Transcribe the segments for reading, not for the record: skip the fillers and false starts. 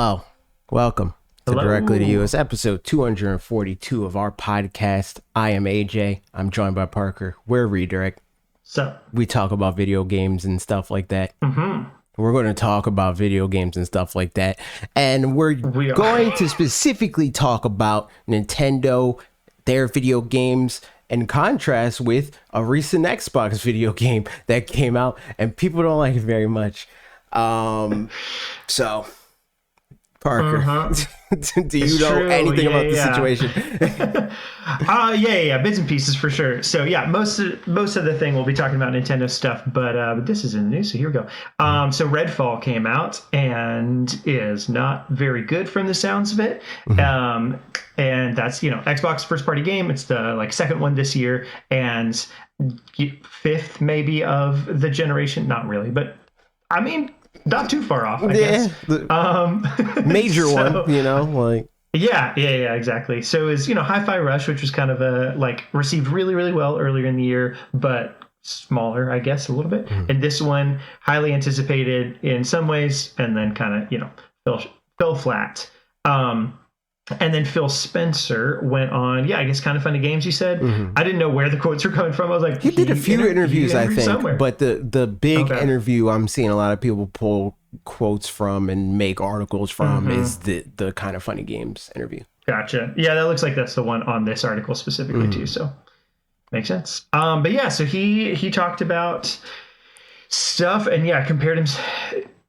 Hello. Welcome to Hello. Directly to You. It's episode 242 of our podcast. I am AJ. I'm joined by Parker. We're Redirect. So, We talk about video games and stuff like that. We're going to talk about video games and stuff like that. And we're We are. going to specifically talk about Nintendo, their video games, in contrast with a recent Xbox video game that came out and people don't like it very much. So, Parker, do you It's know true. anything about the Yeah. situation? Bits and pieces for sure. So yeah, most of the thing we'll be talking about Nintendo stuff, but this is in the news, so here we go. So Redfall came out and is not very good from the sounds of it. And that's Xbox first party game. It's the second one this year and fifth maybe of the generation. Not really, but I mean not too far off. I guess. Major so- one, Yeah, exactly. So is Hi-Fi Rush, which was kind of received really, really well earlier in the year, but smaller, I guess, a little bit. And this one, highly anticipated in some ways, and then kind of fell flat. And then Phil Spencer went on, I guess Kind of Funny Games, you said. I didn't know where the quotes were coming from. I was like, he did a few interviews, I think, somewhere. but the big Okay. interview I'm seeing a lot of people pull quotes from and make articles from is the Kind of Funny Games interview. Gotcha. Yeah, that looks like that's the one on this article specifically too. So makes sense. But yeah, so he talked about stuff and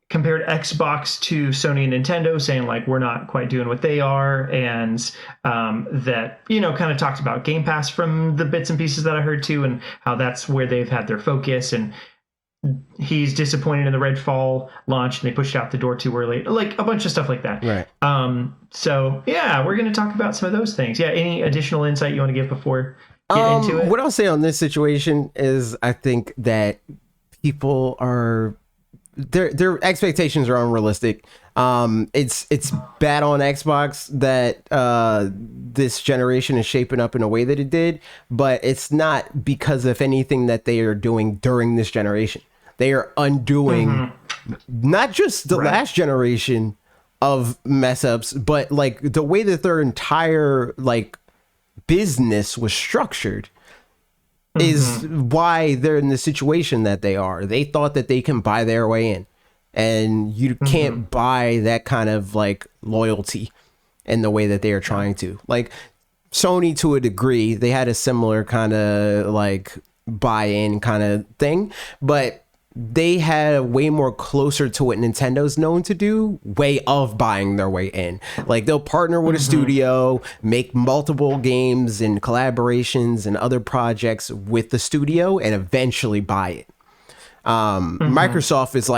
compared Xbox to Sony and Nintendo, saying we're not quite doing what they are, and that kind of talked about Game Pass from the bits and pieces that I heard too, and how that's where they've had their focus. And he's disappointed in the Redfall launch, and they pushed out the door too early, a bunch of stuff like that. Right. So yeah, we're going to talk about some of those things. Yeah. Any additional insight you want to give before getting into it? What I'll say on this situation is I think that people are their expectations are unrealistic. It's bad on Xbox that this generation is shaping up in a way that it did, but it's not because of anything that they are doing during this generation. They are undoing not just the last generation of mess ups, but the way that their entire business was structured is why they're in the situation that they are. They thought that they can buy their way in, and you can't buy that kind of loyalty in the way that they are trying to. Sony, to a degree, they had a similar kind of buy-in kind of thing, but they had a way more closer to what Nintendo's known to do, way of buying their way in. They'll partner with a studio, make multiple games and collaborations and other projects with the studio, and eventually buy it. Microsoft is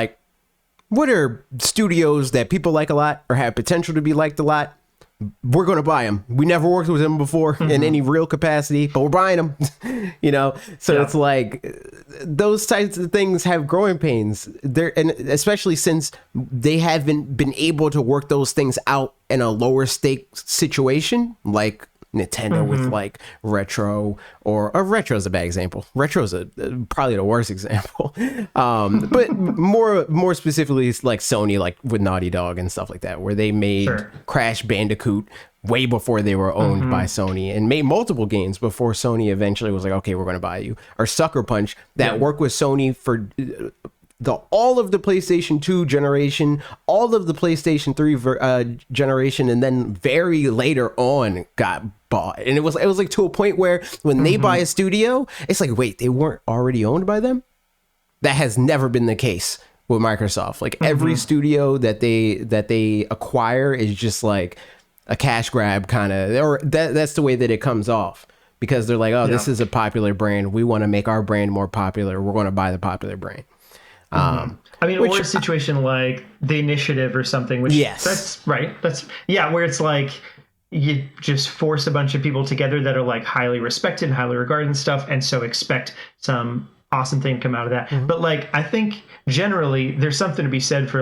what are studios that people like a lot or have potential to be liked a lot? We're going to buy them. We never worked with them before in any real capacity, but we're buying them, So it's those types of things have growing pains there. And especially since they haven't been able to work those things out in a lower stake situation, like Nintendo with Retro, or Retro is a bad example. Retro is probably the worst example. But more specifically, it's Sony, with Naughty Dog and stuff like that, where they made Crash Bandicoot way before they were owned by Sony, and made multiple games before Sony eventually was okay, we're going to buy you. Or Sucker Punch that worked with Sony for all of the PlayStation 2 generation, all of the PlayStation 3 generation, and then very later on got bought. And it was to a point where when they buy a studio, it's wait, they weren't already owned by them? That has never been the case with Microsoft. Every studio that they acquire is just a cash grab kind of, or that's the way that it comes off, because they're this is a popular brand, we want to make our brand more popular, we're going to buy the popular brand. I mean, or a situation like The Initiative or something, which that's right. That's where it's you just force a bunch of people together that are highly respected and highly regarded and stuff, and so expect some awesome thing to come out of that. But I think generally there's something to be said for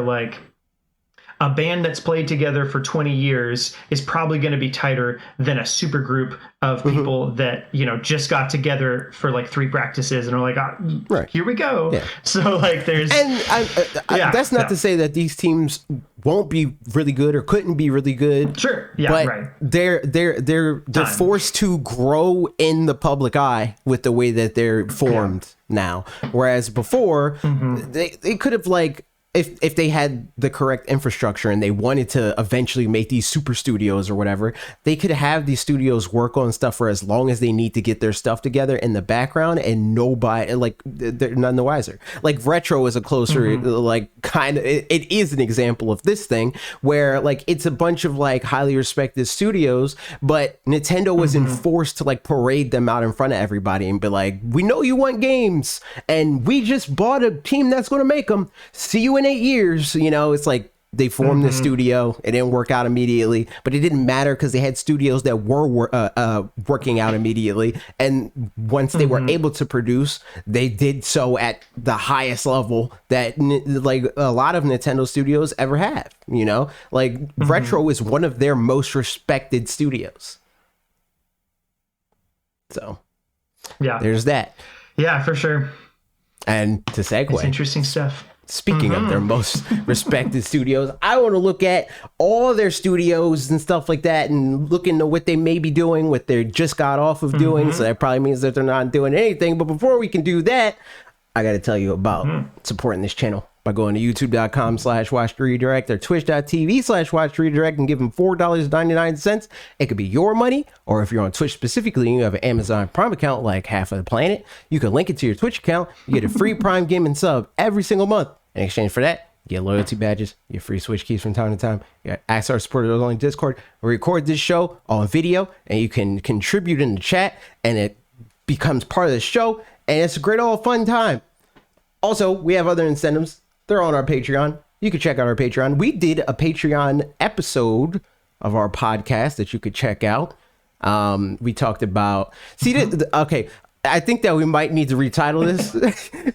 a band that's played together for 20 years is probably going to be tighter than a super group of people that, you know, just got together for like 3 practices and are like, right, here we go. Yeah. So like there's, and that's not to say that these teams won't be really good or couldn't be really good. Sure. Yeah. But right. they're forced to grow in the public eye with the way that they're formed now. Whereas before, they could have like, if they had the correct infrastructure and they wanted to eventually make these super studios or whatever, they could have these studios work on stuff for as long as they need to get their stuff together in the background, and nobody, like, they're none the wiser. Like Retro is a closer, like, kind of, it is an example of this thing where like it's a bunch of like highly respected studios, but Nintendo wasn't forced to like parade them out in front of everybody and be like, we know you want games and we just bought a team that's going to make them. See you in 8 years. You know, it's like they formed the studio. It didn't work out immediately, but it didn't matter because they had studios that were working out immediately. And once they were able to produce, they did so at the highest level that like a lot of Nintendo studios ever have. You know, like Retro is one of their most respected studios. So yeah, there's that. Yeah, for sure. And to segue, it's interesting stuff. Speaking of their most respected studios, I want to look at all their studios and stuff like that and look into what they may be doing, what they just got off of doing. So that probably means that they're not doing anything. But before we can do that, I got to tell you about supporting this channel by going to youtube.com/watch3redirect or twitch.tv/watch3redirect and give them $4.99. It could be your money, or if you're on Twitch specifically and you have an Amazon Prime account like half of the planet, you can link it to your Twitch account. You get a free Prime Gaming sub every single month. In exchange for that, you get loyalty badges, you get free Switch keys from time to time, you got access to our supporters on Discord. We record this show on video, and you can contribute in the chat, and it becomes part of the show, and it's a great old fun time. Also, we have other incentives. They're on our Patreon. You can check out our Patreon. We did a Patreon episode of our podcast that you could check out. We talked about... okay... I think that we might need to retitle this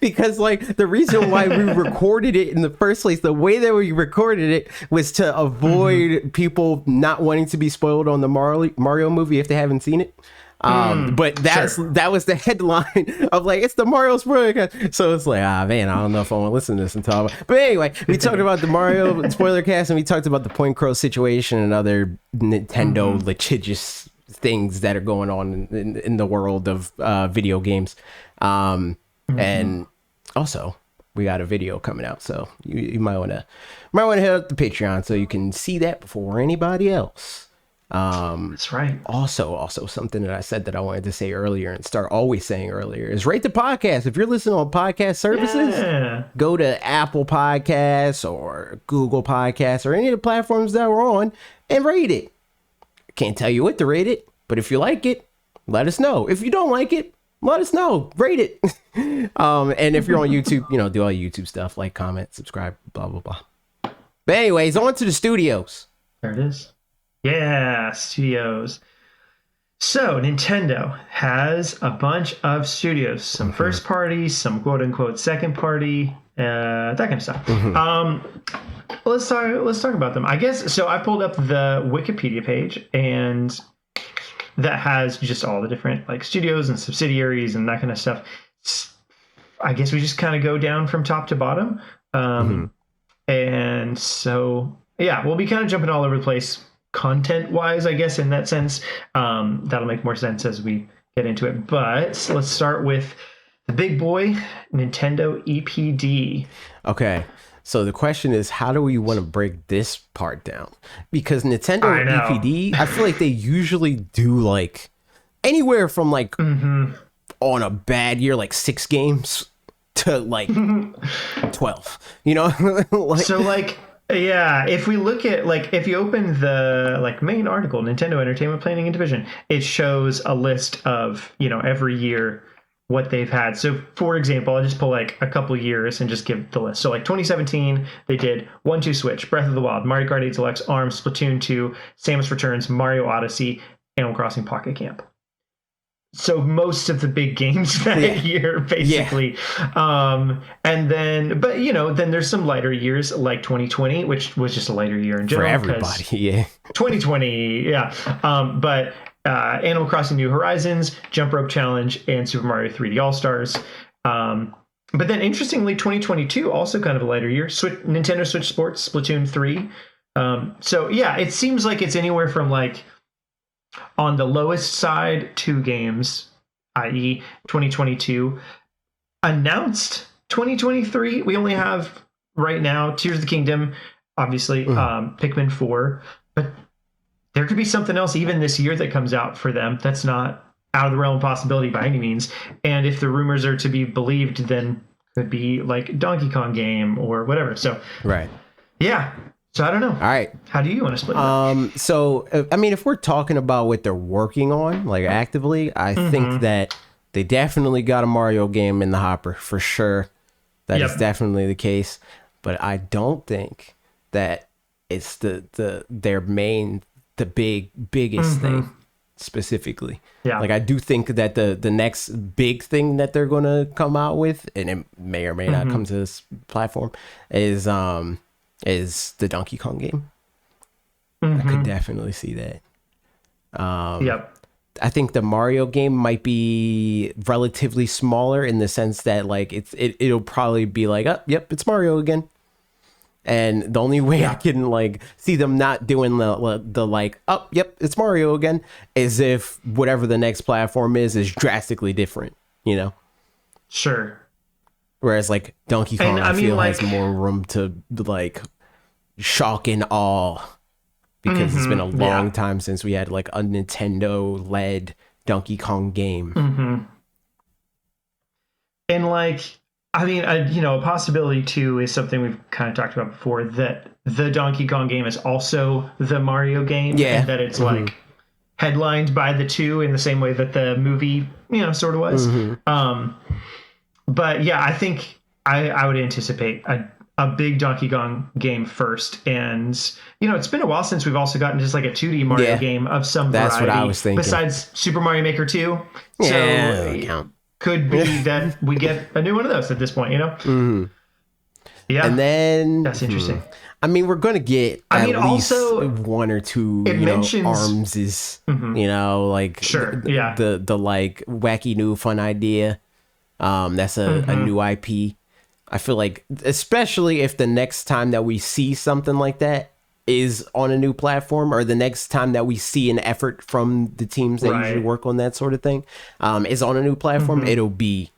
because like the reason why we recorded it in the first place, the way that we recorded it was to avoid people not wanting to be spoiled on the Mario movie if they haven't seen it. But that was the headline of like, it's the Mario spoiler cast. So it's like, man, I don't know if I want to listen to this until. But anyway, we talked about the Mario spoiler cast, and we talked about the Point Crow situation and other Nintendo litigious things that are going on in the world of video games. And also we got a video coming out, so you might want to hit up the Patreon so you can see that before anybody else. That's right. Also something that I said that I wanted to say earlier and start always saying earlier is rate the podcast. If you're listening on podcast services, go to Apple Podcasts or Google Podcasts or any of the platforms that we're on and rate it. Can't tell you what to rate it, but if you like it, let us know. If you don't like it, let us know. Rate it. And if you're on YouTube, do all YouTube stuff, like, comment, subscribe, blah, blah, blah. But anyways, on to the studios. There it is. Yeah, studios. So Nintendo has a bunch of studios, some first party, some quote unquote second party, that kind of stuff. Let's talk about them. I guess so. I pulled up the Wikipedia page, and that has just all the different like studios and subsidiaries and that kind of stuff. I guess we just kind of go down from top to bottom. And so we'll be kind of jumping all over the place content wise, I guess, in that sense. That'll make more sense as we get into it. But let's start with the big boy, Nintendo EPD. Okay. So the question is, how do we want to break this part down? Because Nintendo EPD, I feel like they usually do like anywhere from like on a bad year, like 6 games to like 12, So like, if we look at like, if you open the like main article, Nintendo Entertainment Planning and Division, it shows a list of, every year what they've had. So for example, I'll just pull like a couple years and just give the list. So like 2017, they did 1-2 Switch, Breath of the Wild, Mario Kart 8 Deluxe, ARMS, Splatoon 2, Samus Returns, Mario Odyssey, Animal Crossing Pocket Camp. So most of the big games that year, basically. And then, but then there's some lighter years like 2020, which was just a lighter year in general. For everybody, 2020, but Animal Crossing New Horizons, Jump Rope Challenge, and Super Mario 3D All-Stars. But then, interestingly, 2022 also kind of a lighter year. Nintendo Switch Sports, Splatoon 3. So yeah, it seems like it's anywhere from like on the lowest side 2 games, i.e., 2022. Announced 2023, we only have right now Tears of the Kingdom, obviously, Pikmin 4, but there could be something else even this year that comes out for them that's not out of the realm of possibility by any means. And if the rumors are to be believed, then could be like Donkey Kong game or whatever. So right, yeah. So I don't know. All right, how do you want to split that? So I mean, if we're talking about what they're working on, like actively, I think that they definitely got a Mario game in the hopper for sure. That is definitely the case. But I don't think that it's their main, the biggest thing specifically. Yeah. Like I do think that the next big thing that they're gonna come out with, and it may or may not come to this platform, is the Donkey Kong game. I could definitely see that. I think the Mario game might be relatively smaller in the sense that like it'll probably be like, oh, yep, it's Mario again. And the only way I can like see them not doing the like, oh, yep, it's Mario again, is if whatever the next platform is drastically different, you know? Sure. Whereas like Donkey Kong, I feel like, has more room to like shock and awe. Because it's been a long time since we had like a Nintendo-led Donkey Kong game. And like, I mean, a possibility too is something we've kind of talked about before, that the Donkey Kong game is also the Mario game. Yeah. And that it's like headlined by the two in the same way that the movie, sort of was. But yeah, I think I would anticipate a big Donkey Kong game first. And, it's been a while since we've also gotten just like a 2D Mario game of some variety. That's what I was thinking. Besides Super Mario Maker 2. So could be that we get a new one of those at this point, Yeah. And then... That's interesting. I mean, we're going to get at least also, one or two, arms is, like... Sure, the like wacky new fun idea. That's a new IP. I feel like, especially if the next time that we see something like that is on a new platform, or the next time that we see an effort from the teams that usually work on that sort of thing is on a new platform, it'll be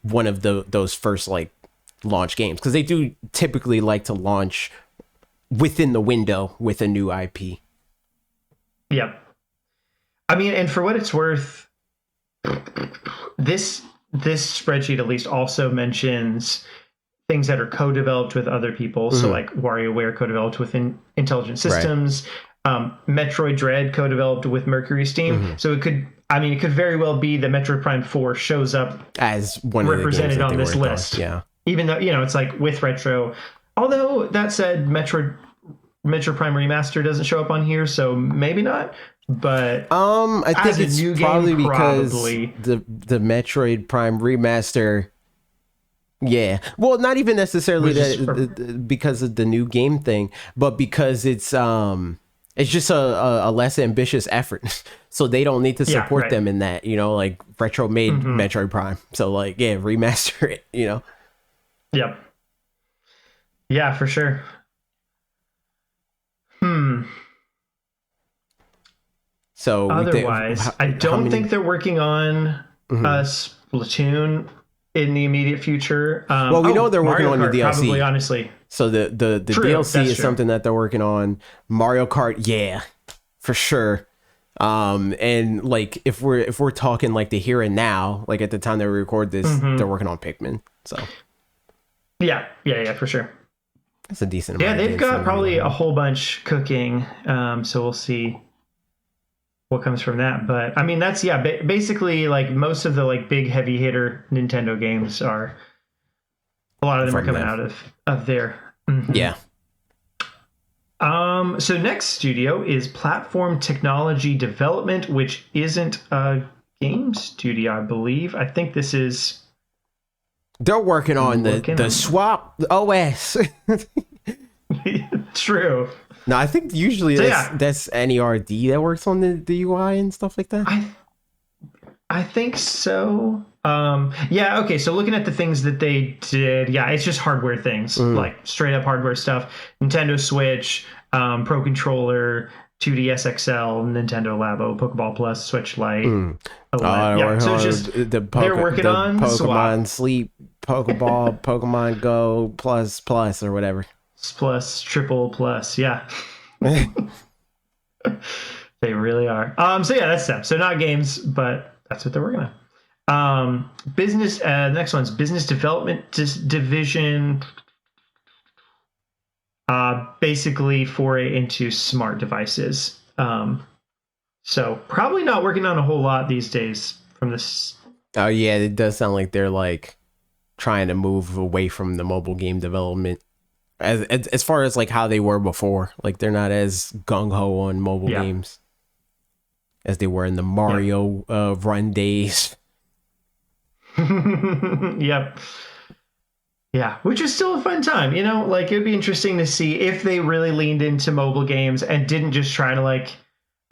one of those first like launch games, because they do typically like to launch within the window with a new IP. Yep. I mean, and for what it's worth, this spreadsheet at least also mentions things that are co-developed with other people. So like WarioWare co-developed with Intelligent Systems, Metroid Dread co-developed with Mercury Steam. So it could very well be that Metroid Prime 4 shows up as one represented of the games on this list. On. Yeah. Even though, it's like with Retro. Although that said, Metroid Prime Remaster doesn't show up on here, so maybe not. But I think it's probably because the Metroid Prime Remaster. Yeah, well, not even necessarily because of the new game thing, but because it's just a less ambitious effort, so they don't need to support them in that. Like Retro made Metroid Prime, so like remaster it. Yep. Yeah, for sure. So otherwise, I don't think they're working on Splatoon in the immediate future. Well, we know they're working on the DLC. Probably, honestly. So the DLC is something that they're working on. Mario Kart, yeah, for sure. And like if we're talking like the here and now, like at the time that we record this, they're working on Pikmin. So yeah, for sure. That's a decent amount. Yeah, they've got probably a whole bunch cooking. So we'll see what comes from that. But I mean, that's basically like most of the like big heavy hitter Nintendo games are, a lot of them are coming out of there. Yeah. So next studio is Platform Technology Development, which isn't a game studio, I believe. I think this is... They're working on the Swap OS. True. No, I think usually that's NERD that works on the UI and stuff like that. I I think so. Yeah, okay, so looking at the things that they did, yeah, it's just hardware things, like straight up hardware stuff. Nintendo Switch, Pro Controller, 2DS XL, Nintendo Labo, Pokeball Plus, Switch Lite. Yeah, so it's just they're working on Pokemon Sleep, Pokeball, Pokemon Go plus or whatever. Plus, triple plus, yeah. They really are. So yeah, that's them. So not games, but that's what they're working on. Business. The next one's business development division. Basically foray into smart devices. So probably not working on a whole lot these days from this. Oh yeah, it does sound like they're like trying to move away from the mobile game development. As far as like how they were before, like they're not as gung-ho on mobile games as they were in the Mario run days. Yep. Yeah, which is still a fun time, you know, like it'd be interesting to see if they really leaned into mobile games and didn't just try to like,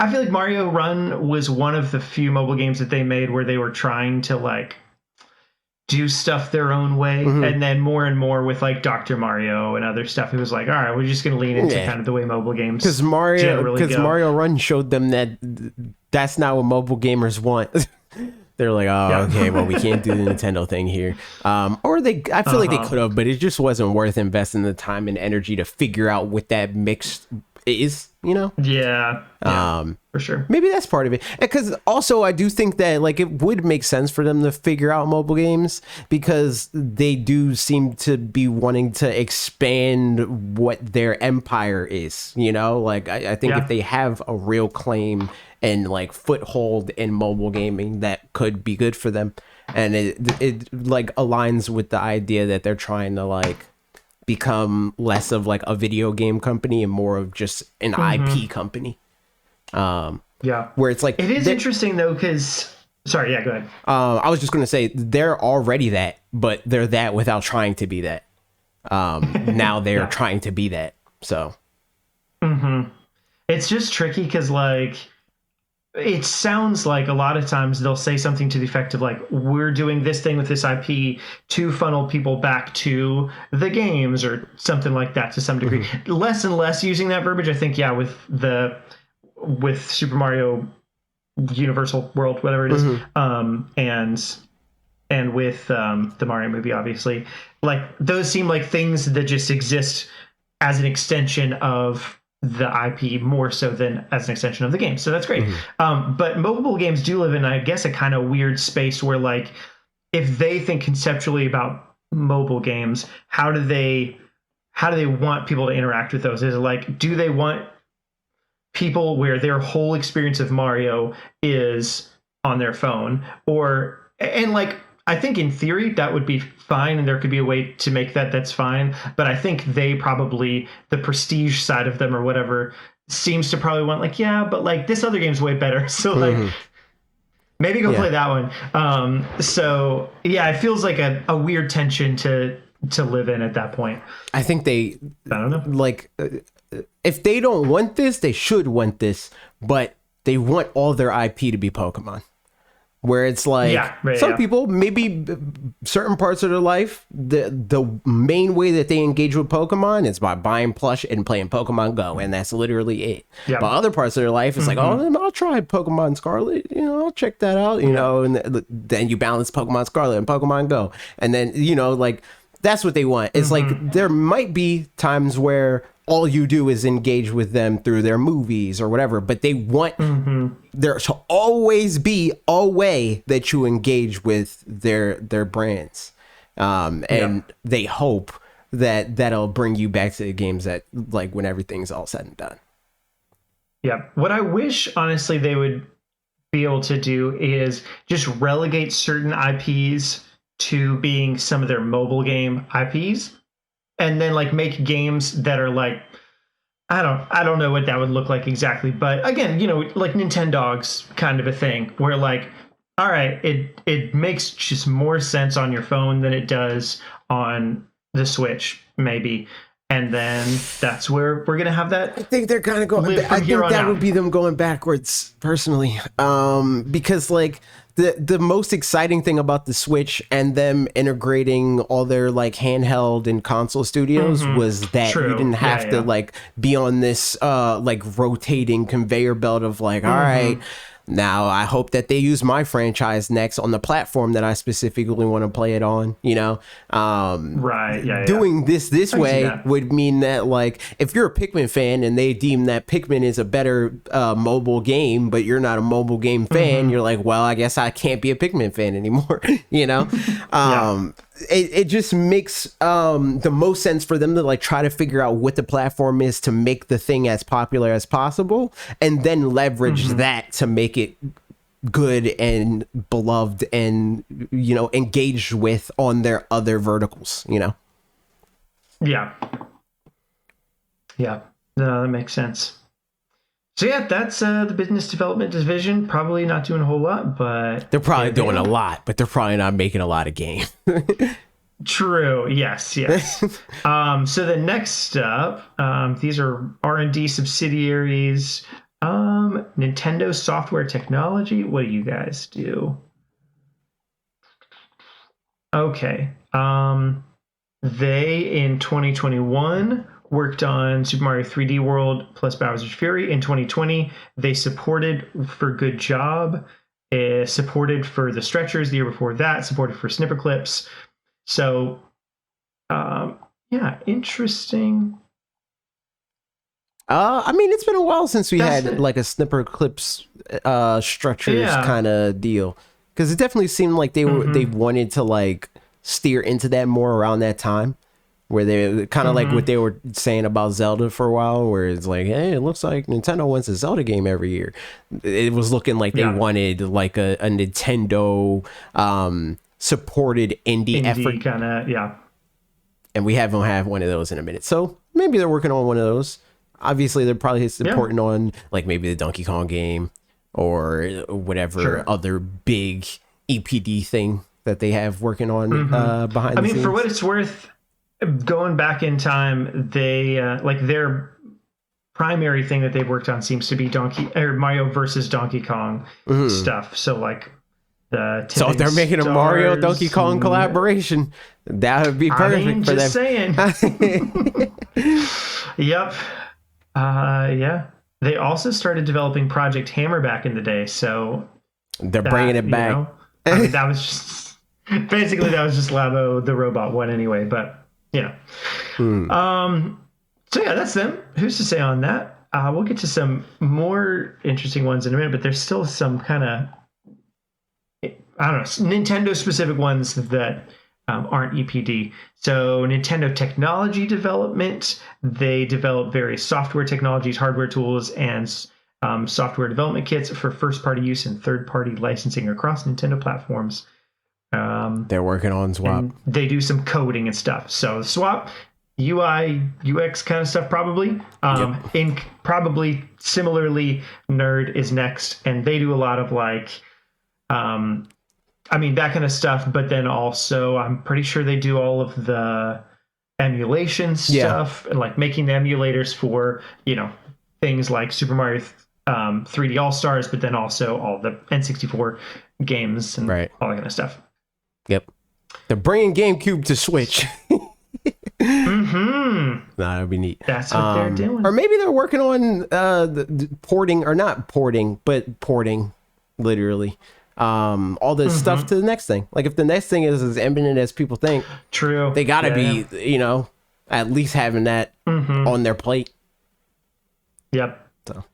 I feel like Mario Run was one of the few mobile games that they made where they were trying to like do stuff their own way. And then more and more with like Dr. Mario and other stuff, it was like, all right, we're just going to lean into kind of the way mobile games because Mario Run showed them that that's not what mobile gamers want. They're like, oh, okay, well, we can't do the Nintendo thing here. Or I feel like they could have, but it just wasn't worth investing the time and energy to figure out what that mix is, you know? Yeah, for sure. Maybe that's part of it. Because also I do think that like it would make sense for them to figure out mobile games because they do seem to be wanting to expand what their empire is, you know? Like I think if they have a real claim and like foothold in mobile gaming, that could be good for them. And it like aligns with the idea that they're trying to like become less of like a video game company and more of just an IP company. Where it's like it is interesting though, because sorry, go ahead. I was just gonna say they're already that, but they're that without trying to be that. Now they're trying to be that. So it's just tricky because like it sounds like a lot of times they'll say something to the effect of like, we're doing this thing with this IP to funnel people back to the games or something like that to some degree. Less and less using that verbiage, I think, with Super Mario Universal World, whatever it is, and with the Mario movie, obviously. Like, those seem like things that just exist as an extension of the IP more so than as an extension of the game. So that's great. But mobile games do live in, I guess, a kind of weird space where like, if they think conceptually about mobile games, how do they want people to interact with those? Is it like, do they want people where their whole experience of Mario is on their phone? And like, I think in theory that would be fine, and there could be a way to make that's fine. But I think they probably, the prestige side of them or whatever, seems to probably want like, yeah, but like this other game's way better. So like maybe go play that one. So yeah, it feels like a weird tension to live in at that point. I think I don't know. Like if they don't want this, they should want this, but they want all their IP to be Pokemon. Where it's like some people, maybe certain parts of their life, the main way that they engage with Pokemon is by buying plush and playing Pokemon Go, and that's literally it. But other parts of their life, it's like, oh, then I'll try Pokemon Scarlet, you know, I'll check that out, you know, and then you balance Pokemon Scarlet and Pokemon Go, and then, you know, like, that's what they want. It's like, there might be times where all you do is engage with them through their movies or whatever, but they want there to always be a way that you engage with their brands. And they hope that that'll bring you back to the games that, like, when everything's all said and done. Yeah. What I wish, honestly, they would be able to do is just relegate certain IPs to being some of their mobile game IPs. And then like make games that are like, I don't know what that would look like exactly, but again, you know, like Nintendogs kind of a thing where like, all right, it makes just more sense on your phone than it does on the Switch, maybe. and then that's where we're gonna have that. I think they're kind of going. I think that would be them going backwards, personally, because like the most exciting thing about the Switch and them integrating all their like handheld and console studios was that you didn't have to like be on this like rotating conveyor belt of like, all right, now I hope that they use my franchise next on the platform that I specifically want to play it on, you know. Doing this way would mean that like if you're a Pikmin fan and they deem that Pikmin is a better mobile game, but you're not a mobile game fan, you're like, well, I guess I can't be a Pikmin fan anymore, you know. It just makes the most sense for them to like try to figure out what the platform is to make the thing as popular as possible, and then leverage that to make it good and beloved and, you know, engaged with on their other verticals, you know. No, that makes sense. So yeah, that's the business development division. Probably not doing a whole lot, but they're probably doing a lot, but they're probably not making a lot of games. True. Yes. So the next up, these are R&D subsidiaries. Nintendo Software Technology. What do you guys do? Okay. They in 2021 worked on Super Mario 3D World plus Bowser's Fury. In 2020, they supported for Good Job, supported for The Stretchers the year before that, supported for Snipper Clips. So, interesting. I mean, it's been a while since we had like a Snipper Clips Stretchers kind of deal, because it definitely seemed like they wanted to like steer into that more around that time, where they kind of like what they were saying about Zelda for a while, where it's like, hey, it looks like Nintendo wants a Zelda game every year. It was looking like they wanted like a Nintendo supported indie effort kind of, and we haven't had one of those in a minute, so maybe they're working on one of those. Obviously they're probably supporting on like maybe the Donkey Kong game or whatever other big EPD thing that they have working on behind the scenes. For what it's worth, going back in time, they like their primary thing that they've worked on seems to be Mario versus Donkey Kong stuff. So like so if they're making a Mario Donkey Kong collaboration, that would be perfect for them. Saying. Yep. They also started developing Project Hammer back in the day, so they're bringing it back. You know, I mean, that was just Labo the robot one anyway, but you know. So yeah, that's them. Who's to say on that? We'll get to some more interesting ones in a minute, but there's still some kind of, I don't know, Nintendo specific ones that aren't EPD. So Nintendo Technology Development, they develop various software technologies, hardware tools, and software development kits for first-party use and third-party licensing across Nintendo platforms. They're working on Swap. They do some coding and stuff. So Swap, UI, UX kind of stuff probably. Inc. probably similarly, Nerd is next, and they do a lot of like... that kind of stuff, but then also I'm pretty sure they do all of the emulation stuff and like making the emulators for, you know, things like Super Mario 3D All-Stars, but then also all the N64 games and all that kind of stuff. Yep. They're bringing GameCube to Switch. That would be neat. That's what they're doing. Or maybe they're working on the porting, or not porting, but porting, literally. All this stuff to the next thing. Like if the next thing is as imminent as people think, true, they gotta be, you know, at least having that on their plate. Yep. So.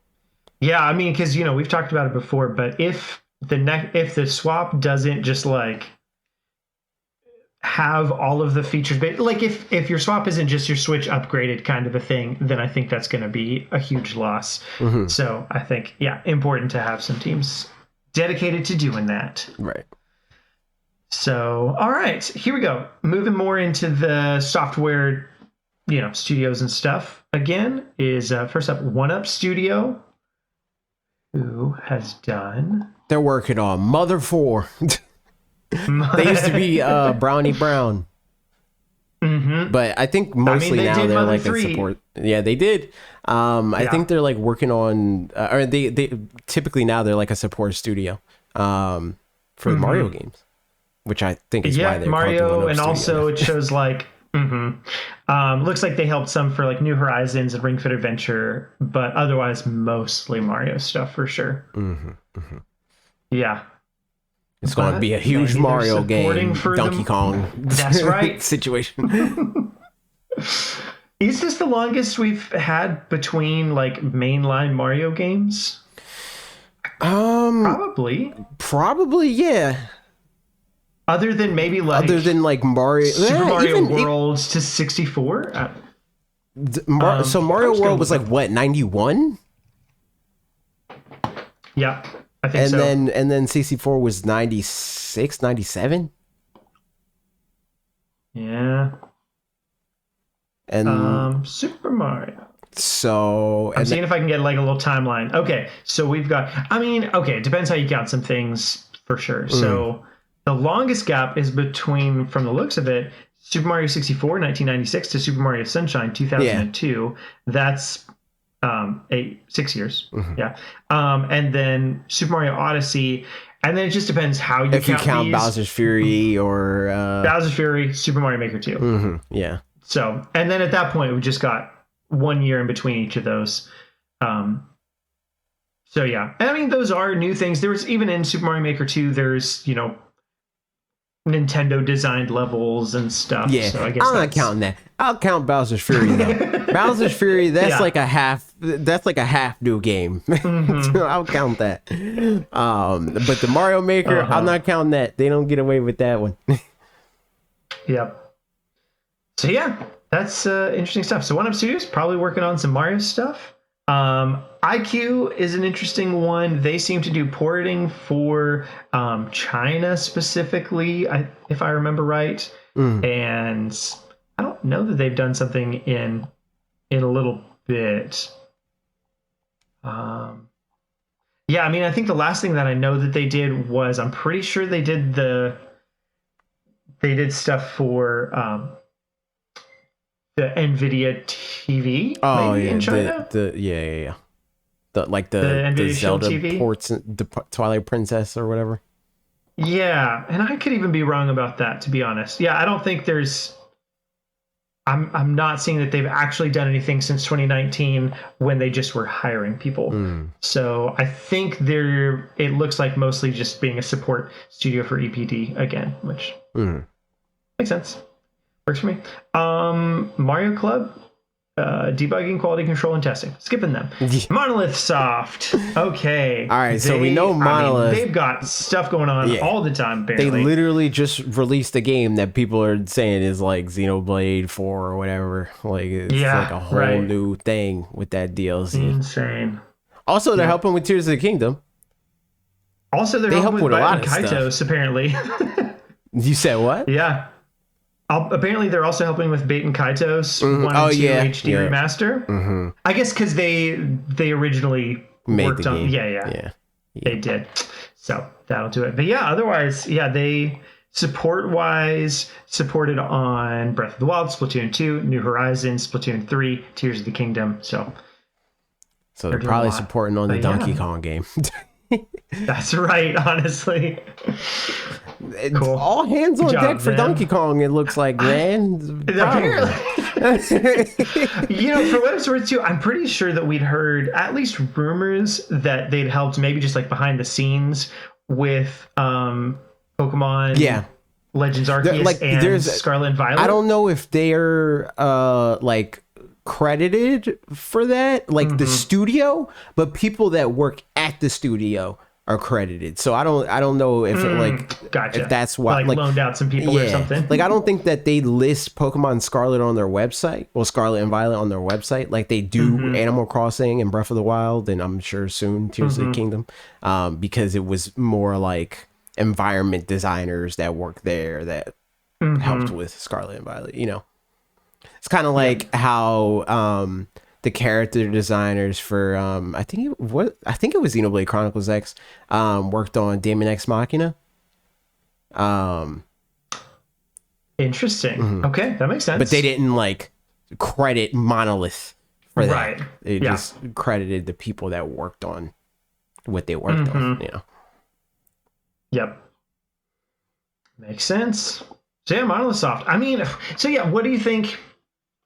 Yeah, I mean, because you know we've talked about it before, but if the Swap doesn't just like have all of the features, like if your Swap isn't just your Switch upgraded kind of a thing, then I think that's going to be a huge loss. So I think important to have some teams dedicated to doing that. Right. So, all right, here we go. Moving more into the software, you know, studios and stuff. Again, is first up 1UP Studio, who has done. They're working on Mother 4. They used to be Brownie Brown. Yep. But I think mostly now they're like 3. a support. Yeah, they did. I think they're like working on, or they typically now they're like a support studio for Mario games, which I think is why they're Mario, and also it shows like. Looks like they helped some for like New Horizons and Ring Fit Adventure, but otherwise mostly Mario stuff for sure. Yeah. It's going to be a huge Mario game, Donkey Kong. That's right. Situation. Is this the longest we've had between like mainline Mario games? Probably, yeah. Other than maybe like Mario, Super Mario World to 64. So Mario World was like what, 91? Yeah, I think so. And then 64 was 96, 97. Yeah. And Super Mario. So I'm seeing if I can get like a little timeline. Okay, so we've got. I mean, okay, it depends how you count some things for sure. So the longest gap is between, from the looks of it, Super Mario 64, 1996, to Super Mario Sunshine, 2002. That's 6 years. Yeah. And then Super Mario Odyssey. And then it just depends how you count these. Bowser's Fury or Bowser's Fury, Super Mario Maker 2. Yeah. So, and then at that point, we just got 1 year in between each of those. So yeah, and I mean, those are new things. There was, even in Super Mario Maker 2, there's, Nintendo designed levels and stuff. Yeah, so I guess I'm not counting that. I'll count Bowser's Fury though. Bowser's Fury, that's like a half. That's like a half new game. I'll count that. But the Mario Maker, I'm not counting that. They don't get away with that one. Yep. So yeah, that's interesting stuff. So 1UP Studios probably working on some Mario stuff. IQ is an interesting one. They seem to do porting for China specifically, if I remember right. And I don't know that they've done something in a little bit. Yeah, I mean, I think the last thing that I know that they did was, I'm pretty sure they did stuff for the NVIDIA TV. Oh maybe, yeah, in China? yeah. The Zelda TV ports, the Twilight Princess or whatever. Yeah, and I could even be wrong about that, to be honest. Yeah, I don't think there's. I'm not seeing that they've actually done anything since 2019 when they just were hiring people. So I think it looks like mostly just being a support studio for EPD again, which makes sense. Works for me. Mario Club, debugging, quality control, and testing. Skipping them. Monolith Soft. Okay. All right, so we know Monolith. They've got stuff going on all the time, apparently. They literally just released a game that people are saying is like Xenoblade 4 or whatever. Like, it's like a whole new thing with that DLC. Insane. Also, they're helping with Tears of the Kingdom. Also, they're helping with a lot of Kaitos, apparently. You said what? Yeah. Apparently, they're also helping with Bait and Kaitos 1 and 2 HD remaster. I guess because they originally worked on. Yeah. They did. So that'll do it. But yeah, otherwise, they support-wise supported on Breath of the Wild, Splatoon 2, New Horizons, Splatoon 3, Tears of the Kingdom. So they're probably supporting on the Donkey Kong game. That's right, honestly. It's all hands on deck for Donkey Kong, it looks like, man. Apparently. For what it's worth, too, I'm pretty sure that we'd heard at least rumors that they'd helped maybe just like behind the scenes with Pokemon Legends Arceus and Scarlet and Violet. I don't know if they're credited for that, the studio, but people that work at the studio are credited. So I don't know if if that's why loaned out some people or something. I don't think that they list Pokemon Scarlet on their website, Scarlet and Violet on their website, like they do Animal Crossing and Breath of the Wild, and I'm sure soon Tears of the Kingdom, because it was more like environment designers that work there that helped with Scarlet and Violet. It's kind of like how the character designers for I think it was Xenoblade Chronicles X worked on Daemon X Machina. Interesting. Okay, that makes sense. But they didn't like credit Monolith for that. Right. They just credited the people that worked on what they worked on, you know. Yep. Makes sense. So yeah, Monolith Soft. I mean, so yeah, what do you think?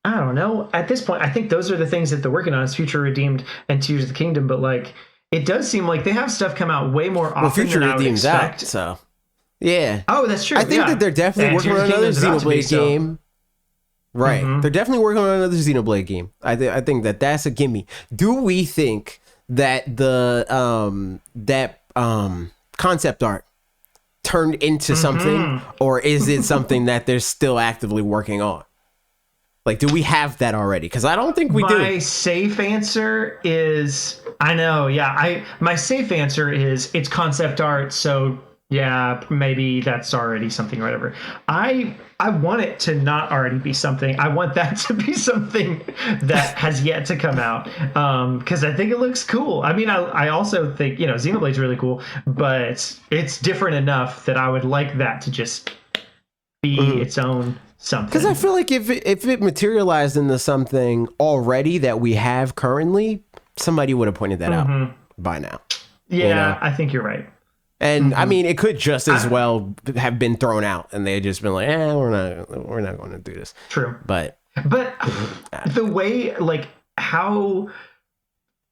I don't know. At this point, I think those are the things that they're working on. Is Future Redeemed and Tears of the Kingdom, but like it does seem like they have stuff come out way more often Future than I would Redeemed's expect. out, so yeah. Oh, that's true. I think that they're definitely working on another Xenoblade game. Right. They're definitely working on another Xenoblade game. I think that that's a gimme. Do we think that the concept art turned into something, or is it something that they're still actively working on? Like, do we have that already? Because I don't think we do. My safe answer is I know. Yeah, my safe answer is it's concept art. So yeah, maybe that's already something or whatever. I want it to not already be something. I want that to be something that has yet to come out, because I think it looks cool. I mean, I also think, you know, Xenoblade's really cool, but it's different enough that I would like that to just be its own something. Because I feel like if it materialized into something already that we have currently, somebody would have pointed that out by now. Yeah, you know? I think you're right. And I mean, it could just as well have been thrown out, and they had just been like, we're not going to do this." True, but the way, like, how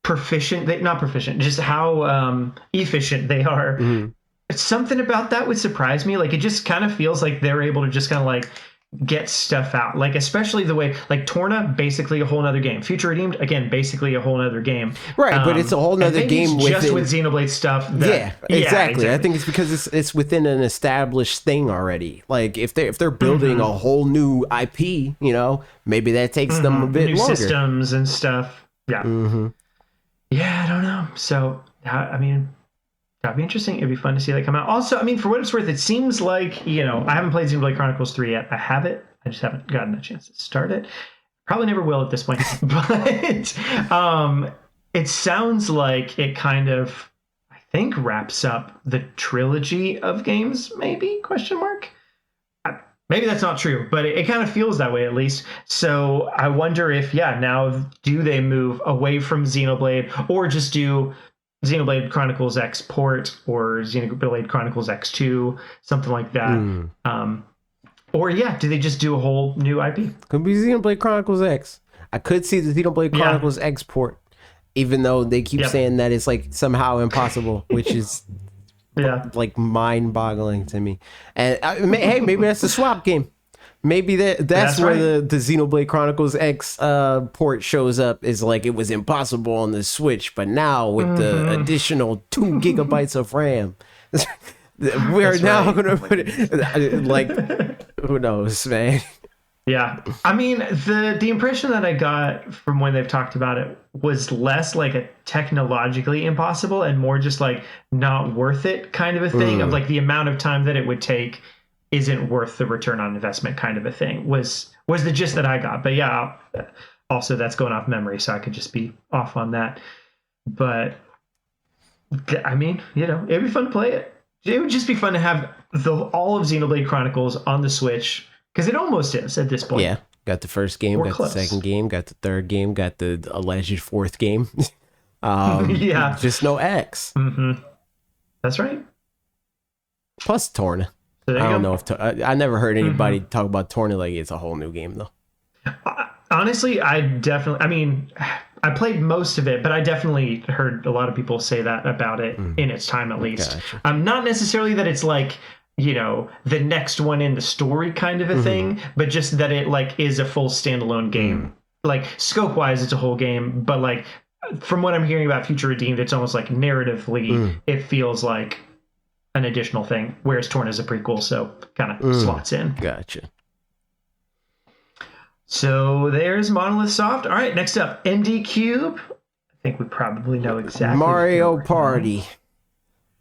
just how efficient they are. Something about that would surprise me. Like, it just kind of feels like they're able to just kind of like get stuff out, like especially the way like Torna, basically a whole nother game. Future Redeemed, again, basically a whole nother game, right? But it's a whole nother game just with Xenoblade stuff. Yeah, exactly. I think it's because it's within an established thing already. Like if they're building a whole new IP, you know, maybe that takes them a bit new longer. Systems and stuff. Yeah, yeah, I don't know. So I mean, that'd be interesting. It'd be fun to see that come out. Also, I mean, for what it's worth, it seems like, you know, I haven't played Xenoblade Chronicles 3 yet. I have it. I just haven't gotten a chance to start it. Probably never will at this point. But it sounds like it kind of, I think, wraps up the trilogy of games, maybe? Question mark? Maybe that's not true, but it kind of feels that way at least. So I wonder if, now do they move away from Xenoblade or just do Xenoblade Chronicles X port or Xenoblade Chronicles X2, something like that. Or do they just do a whole new IP? Could be Xenoblade Chronicles X. I could see the Xenoblade Chronicles X port, even though they keep saying that it's like somehow impossible, which is like mind-boggling to me. And hey, maybe that's the swap game. Maybe that's where the Xenoblade Chronicles X port shows up, is like it was impossible on the Switch, but now with the additional 2 gigabytes of RAM, we're now going to put it, like, who knows, man. Yeah. I mean, the impression that I got from when they've talked about it was less like a technologically impossible and more just like not worth it kind of a thing, of like the amount of time that it would take isn't worth the return on investment kind of a thing was the gist that I got. But also that's going off memory, so I could just be off on that. But I mean, you know, it'd be fun to play it. It would just be fun to have all of Xenoblade Chronicles on the Switch, because it almost is at this point. Yeah, got the first game, got the second game, got the third game, got the alleged fourth game. Just no X. That's right. Plus Torna. I don't know if I never heard anybody talk about Torna like it's a whole new game though. Honestly, I played most of it, but I definitely heard a lot of people say that about it in its time, at least. Gotcha. Not necessarily that it's like, you know, the next one in the story kind of a thing, but just that it like is a full standalone game. Like scope wise, it's a whole game, but like from what I'm hearing about Future Redeemed, it's almost like narratively, it feels like an additional thing, whereas Torn is a prequel, so kind of slots in. Gotcha. So there's Monolith Soft. All right, next up, MD Cube. I think we probably know exactly. Mario Party.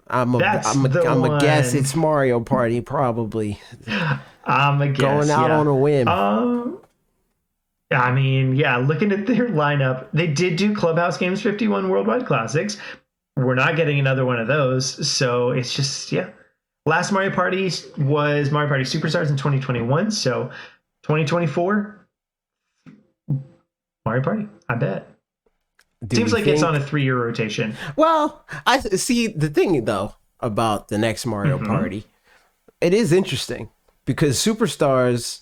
I'm a guess it's Mario Party, probably. I'm a guess. Going out on a whim. I mean, looking at their lineup, they did do Clubhouse Games 51 Worldwide Classics. We're not getting another one of those, so it's just last Mario Party was Mario Party Superstars in 2021. So 2024, Mario Party, I bet. Seems like it's on a 3-year rotation. Well, I see the thing though about the next Mario Party. It is interesting because Superstars,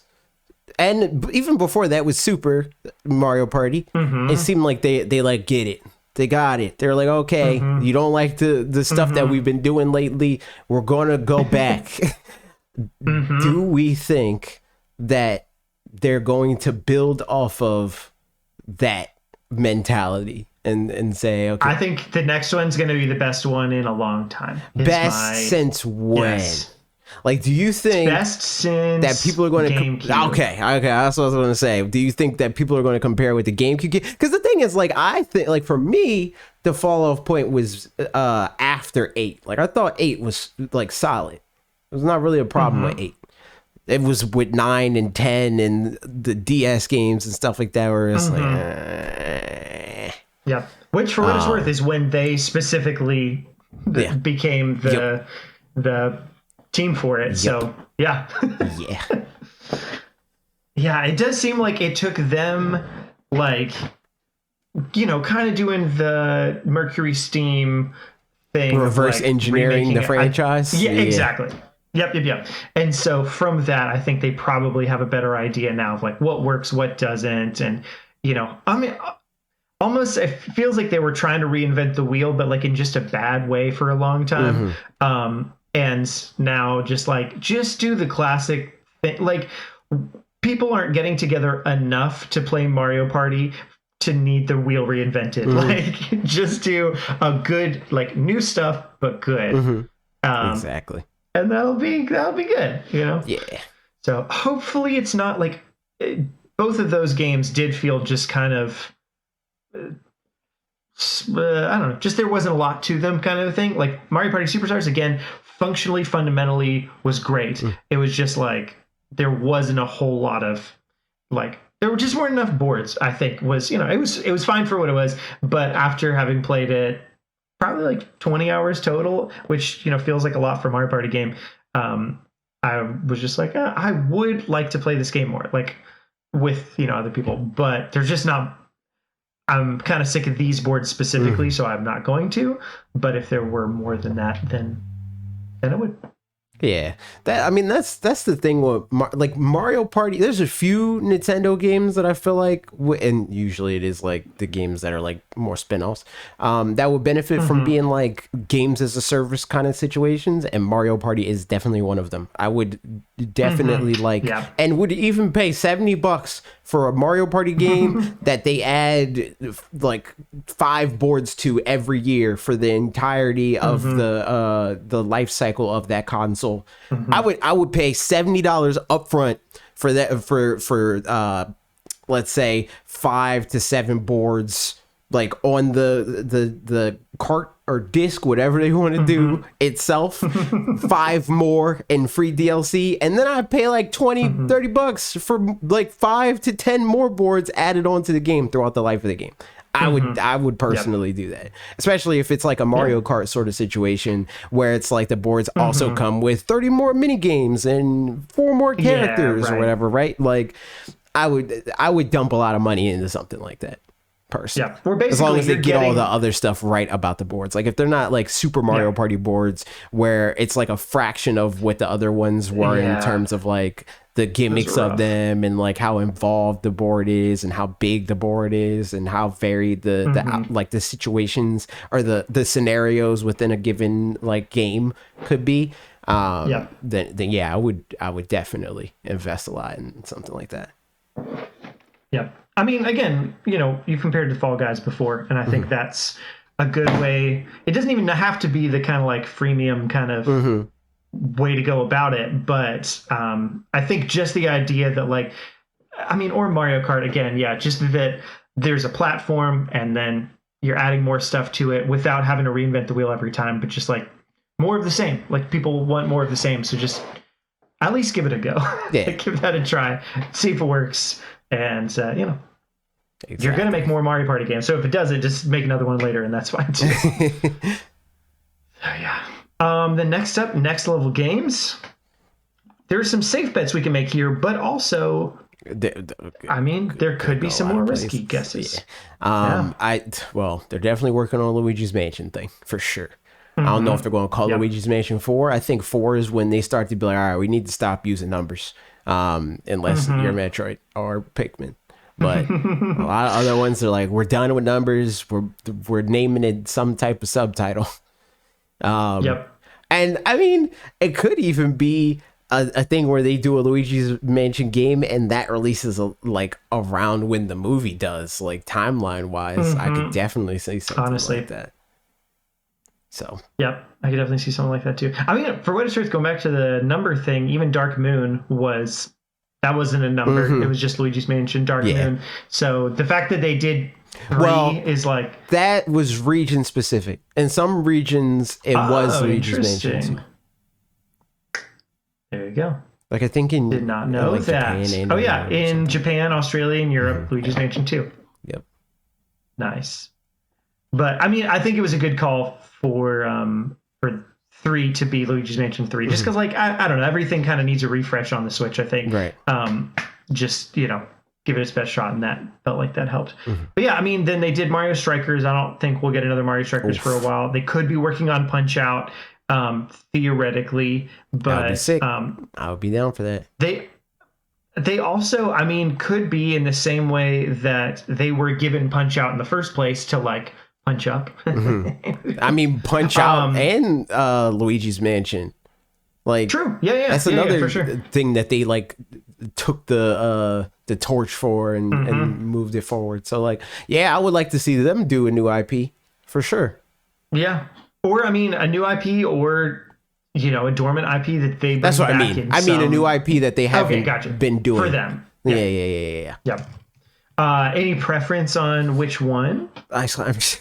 and even before that was Super Mario Party, it seemed like they like get it. They got it. They're like, okay, you don't like the stuff that we've been doing lately. We're going to go back. Do we think that they're going to build off of that mentality and say, okay, I think the next one's going to be the best one in a long time. Best since when? Yes. Like, do you think best since that people are going to okay, that's what I was going to say. Do you think that people are going to compare with the GameCube game? Because the thing is, like, I think, like, for me, the fall off point was after 8. Like, I thought 8 was like solid. It was not really a problem with 8. It was with 9 and 10 and the DS games and stuff like that, where it's like, yeah. Which, for what it's worth, is when they specifically became the team for it. So yeah. Yeah, it does seem like it took them, like, you know, kind of doing the Mercury Steam thing, reverse engineering the franchise. Exactly. Yep. And so from that, I think they probably have a better idea now of like what works, what doesn't, and, you know, I mean, almost it feels like they were trying to reinvent the wheel, but like in just a bad way for a long time. And now just do the classic thing. Like, people aren't getting together enough to play Mario Party to need the wheel reinvented. Like, just do a good, like, new stuff, but good. Exactly. And that'll be good, you know? Yeah. So hopefully it's not like both of those games did feel just kind of, I don't know, just there wasn't a lot to them kind of a thing. Like Mario Party Superstars, again, functionally, fundamentally was great. It was just like, there wasn't a whole lot of, like, there just weren't enough boards, I think, was, you know, it was fine for what it was. But after having played it probably like 20 hours total, which, you know, feels like a lot for a Mario Party game, I was just like, I would like to play this game more, like with, you know, other people, but they're just not. I'm kind of sick of these boards specifically, so I'm not going to. But if there were more than that, then I would. Yeah, that's the thing with like Mario Party. There's a few Nintendo games that I feel like, and usually it is like the games that are like more spin-offs, that would benefit from being like games as a service kind of situations, and Mario Party is definitely one of them. I would definitely and would even pay $70 for a Mario Party game that they add like 5 boards to every year for the entirety of the life cycle of that console. I would pay $70 upfront for that for let's say 5 to 7 boards, like on the cart or disc, whatever they want to do itself, 5 more and free DLC, and then I'd pay like $20-$30 for like 5 to 10 more boards added onto the game throughout the life of the game. I would personally do that, especially if it's like a Mario Kart sort of situation where it's like the boards also come with 30 more mini games and 4 more characters or whatever, right? Like, I would dump a lot of money into something like that. Person. We're basically, as long as they get all the other stuff right about the boards. Like if they're not like Super Mario Party boards where it's like a fraction of what the other ones were in terms of like the gimmicks of them and like how involved the board is and how big the board is and how varied the like the situations or the scenarios within a given like game could be. Then I would definitely invest a lot in something like that. I mean, again, you know, you compared to Fall Guys before, and I think that's a good way. It doesn't even have to be the kind of like freemium kind of way to go about it, but I think just the idea that like, I mean, or Mario Kart again, just that there's a platform and then you're adding more stuff to it without having to reinvent the wheel every time, but just like more of the same. Like people want more of the same, so just at least give it a go. Give that a try, see if it works. And, you know, you're going to make more Mario Party games. So if it doesn't, just make another one later, and that's fine too. Then next up, Next Level Games. There are some safe bets we can make here, but also, I mean, there could be some more risky guesses. They're definitely working on Luigi's Mansion thing for sure. I don't know if they're going to call Luigi's Mansion 4. I think 4 is when they start to be like, all right, we need to stop using numbers, unless you're Metroid or Pikmin. But a lot of other ones are like, we're done with numbers. We're naming it some type of subtitle. And I mean, it could even be a thing where they do a Luigi's Mansion game and that releases like around when the movie does, like timeline wise. I could definitely say something like that. So yep, I could definitely see something like that too. I mean, for what it's worth, going back to the number thing, even Dark Moon wasn't a number. It was just Luigi's Mansion Dark Moon. So the fact that they did 3 is like, that was region specific. In some regions, it was Luigi's Mansion 2. There you go. Like I think did not know like that. In Japan, Australia, and Europe, Luigi's Mansion 2. Yep. Nice. But I mean, I think it was a good call for 3 to be Luigi's Mansion 3, just because like I don't know, everything kind of needs a refresh on the Switch, I think. Right. Just give it its best shot, and that felt like that helped. But yeah, I mean, then they did Mario Strikers. I don't think we'll get another Mario Strikers for a while. They could be working on Punch Out, theoretically, but that would be sick. I would be down for that. They also, I mean, could be in the same way that they were given Punch Out in the first place to like Punch Up. I mean, Punch Out and Luigi's Mansion. Like, true. Yeah. That's another for sure. thing that they like took the torch for and moved it forward. So like, yeah, I would like to see them do a new IP for sure. Yeah. Or I mean, a new IP or a dormant IP that they. That's what I mean. I mean a new IP that they haven't been doing for them. Yeah. Yep. Any preference on which one? Ice Climbers.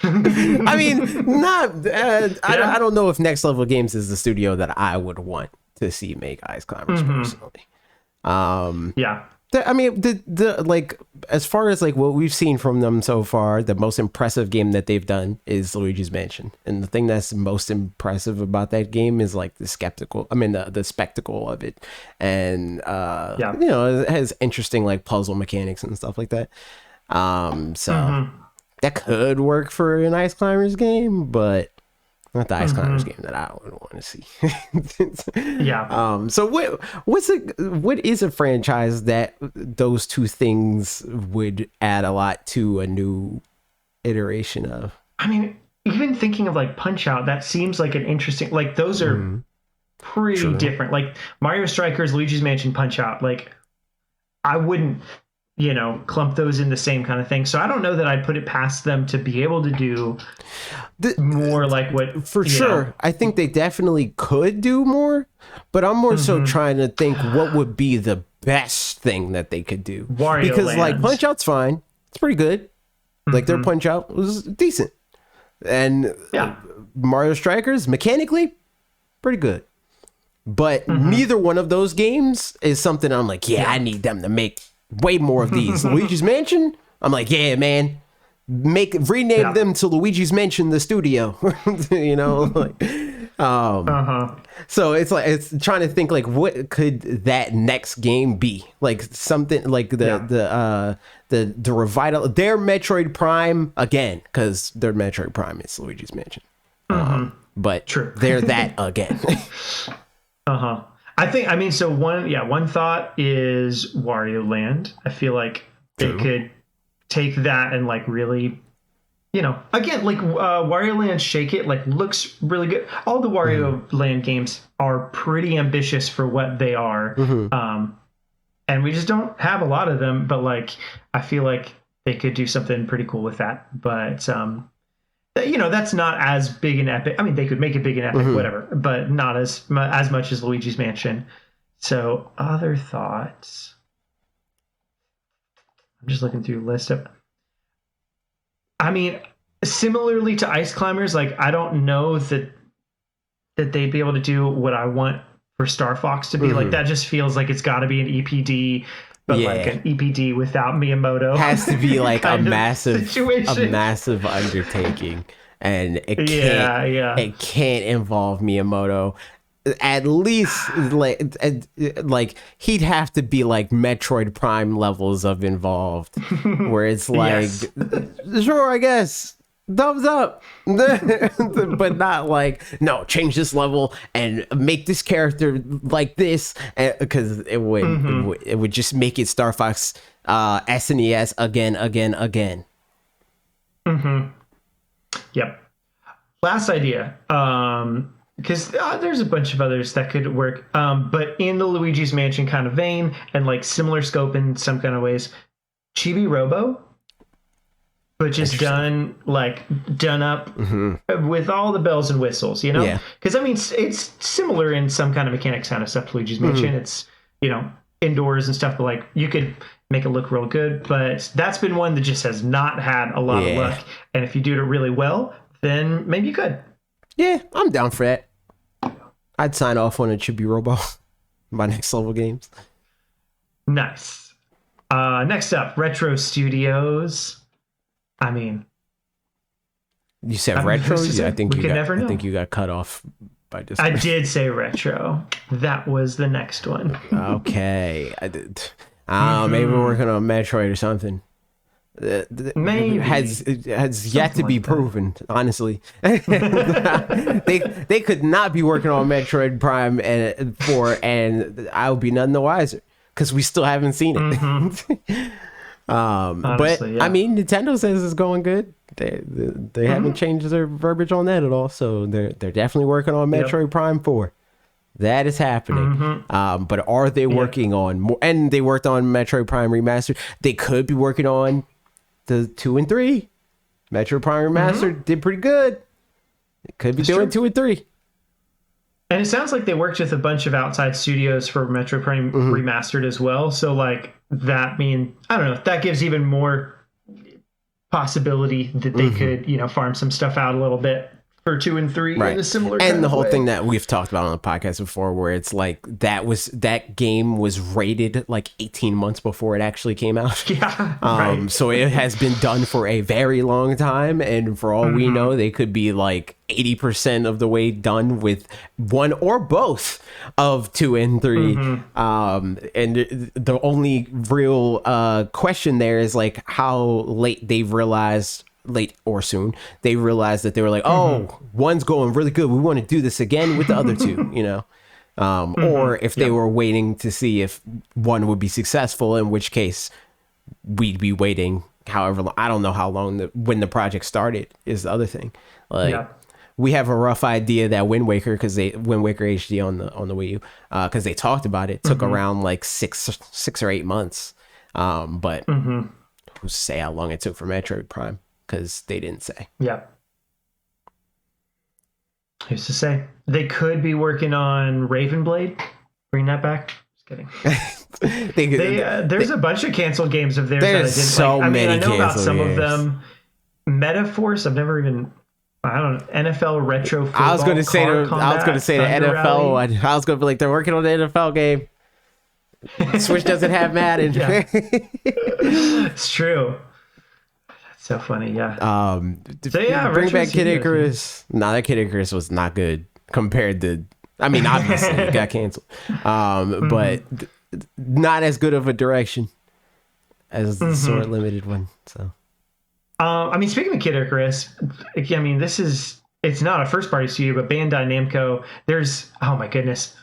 I mean, not. I don't know if Next Level Games is the studio that I would want to see make Ice Climbers personally. I mean, the like as far as like what we've seen from them so far, the most impressive game that they've done is Luigi's Mansion, and the thing that's most impressive about that game is like the spectacle of it, and it has interesting like puzzle mechanics and stuff like that. That could work for an Ice Climbers game, but not the Ice Climbers game that I would want to see. So what is a franchise that those two things would add a lot to a new iteration of? I mean, even thinking of like Punch Out, that seems like an interesting, like those are pretty different. Like Mario Strikers, Luigi's Mansion, Punch Out, like I wouldn't clump those in the same kind of thing. So I don't know that I'd put it past them to be able to do more like what. For sure. I think they definitely could do more, but I'm more so trying to think what would be the best thing that they could do. Because like Punch Out's fine. It's pretty good. Like their Punch Out was decent. And Mario Strikers, mechanically, pretty good. But neither one of those games is something I'm like, I need them to make way more of these. Luigi's Mansion, I'm like, yeah, man, rename them to Luigi's Mansion the studio. So it's like, it's trying to think like what could that next game be, like something like the revital their Metroid Prime again, because their Metroid Prime is Luigi's Mansion, but they're that again. I mean, so one thought is Wario Land. I feel like they could take that and like really, again, like Wario Land Shake It like looks really good. All the Wario Land games are pretty ambitious for what they are. And we just don't have a lot of them, but like, I feel like they could do something pretty cool with that. But, that's not as big an epic. I mean, they could make it big and epic, whatever, but not as much as Luigi's Mansion. So other thoughts. I'm just looking through a list of. I mean, similarly to Ice Climbers, like I don't know that they'd be able to do what I want for Star Fox to be. Like that just feels like it's got to be an EPD. But like an EPD without Miyamoto has to be like a massive undertaking. and it can't involve Miyamoto. At least like he'd have to be like Metroid Prime levels of involved, where it's like, sure, I guess, thumbs up, but not like, no, change this level and make this character like this, because it would just make it Star Fox SNES again. Yep. Last idea. Because there's a bunch of others that could work, but in the Luigi's Mansion kind of vein and like similar scope in some kind of ways, Chibi Robo, but just done up with all the bells and whistles, you know? Yeah. Because I mean, it's similar in some kind of mechanics kind of stuff to Luigi's Mansion. It's, you know, indoors and stuff, but like you could make it look real good. But that's been one that just has not had a lot of luck. And if you do it really well, then maybe you could. Yeah, I'm down for that. I'd sign off on a Chibi Robo. My next level games. Nice. Next up, Retro Studios. I mean, you said retro? Yeah, I think you got cut off by just. I did say retro. That was the next one. Okay, I did. Maybe we're working on Metroid or something. Maybe has yet to be proven. Honestly, they could not be working on Metroid Prime and 4, and I would be none the wiser because we still haven't seen it. Honestly, but I mean, Nintendo says it's going good. They haven't changed their verbiage on that at all, so they're definitely working on Metroid Prime 4. That is happening. But are they working on more? And they worked on Metroid Prime Remastered. They could be working on the 2 and 3. Metroid Prime Remastered did pretty good. It could be doing 2 and 3. And it sounds like they worked with a bunch of outside studios for Metroid Prime Remastered as well. So like that I don't know, that gives even more possibility that they could, you know, farm some stuff out a little bit for 2 and 3 in a similar and kind the of whole way. thing that we've talked about on the podcast before, where it's like that game was rated like 18 months before it actually came out. So it has been done for a very long time, and for all we know, they could be like 80% of the way done with one or both of 2 and 3. And the only real question there is like how late they've realized, late or soon, they realized that they were like, oh, one's going really good, we want to do this again with the other two, you know. Or if they were waiting to see if one would be successful, in which case we'd be waiting however long. I don't know how long when the project started is the other thing. Like we have a rough idea that Wind Waker HD on the Wii U, because they talked about it, took around like six or 8 months. But who's to say how long it took for Metroid Prime? Because they didn't say. Yeah. Who's to say? They could be working on Raven Blade. Bring that back. Just kidding. There's a bunch of canceled games of theirs. There's that I didn't so like. many. I know about some games. of them. Metaforce. I've never even. I don't know. NFL retro. Football, I was going to say the NFL. Rally. I was going to be like, they're working on the NFL game. Switch doesn't have Madden. It's true. So funny, yeah. Bring back Kid Icarus. Nah, that Kid Icarus was not good compared to. I mean, obviously it got canceled, but not as good of a direction as the Sword Limited one. So, I mean, speaking of Kid Icarus, I mean, it's not a first party studio, but Bandai Namco. There's my goodness.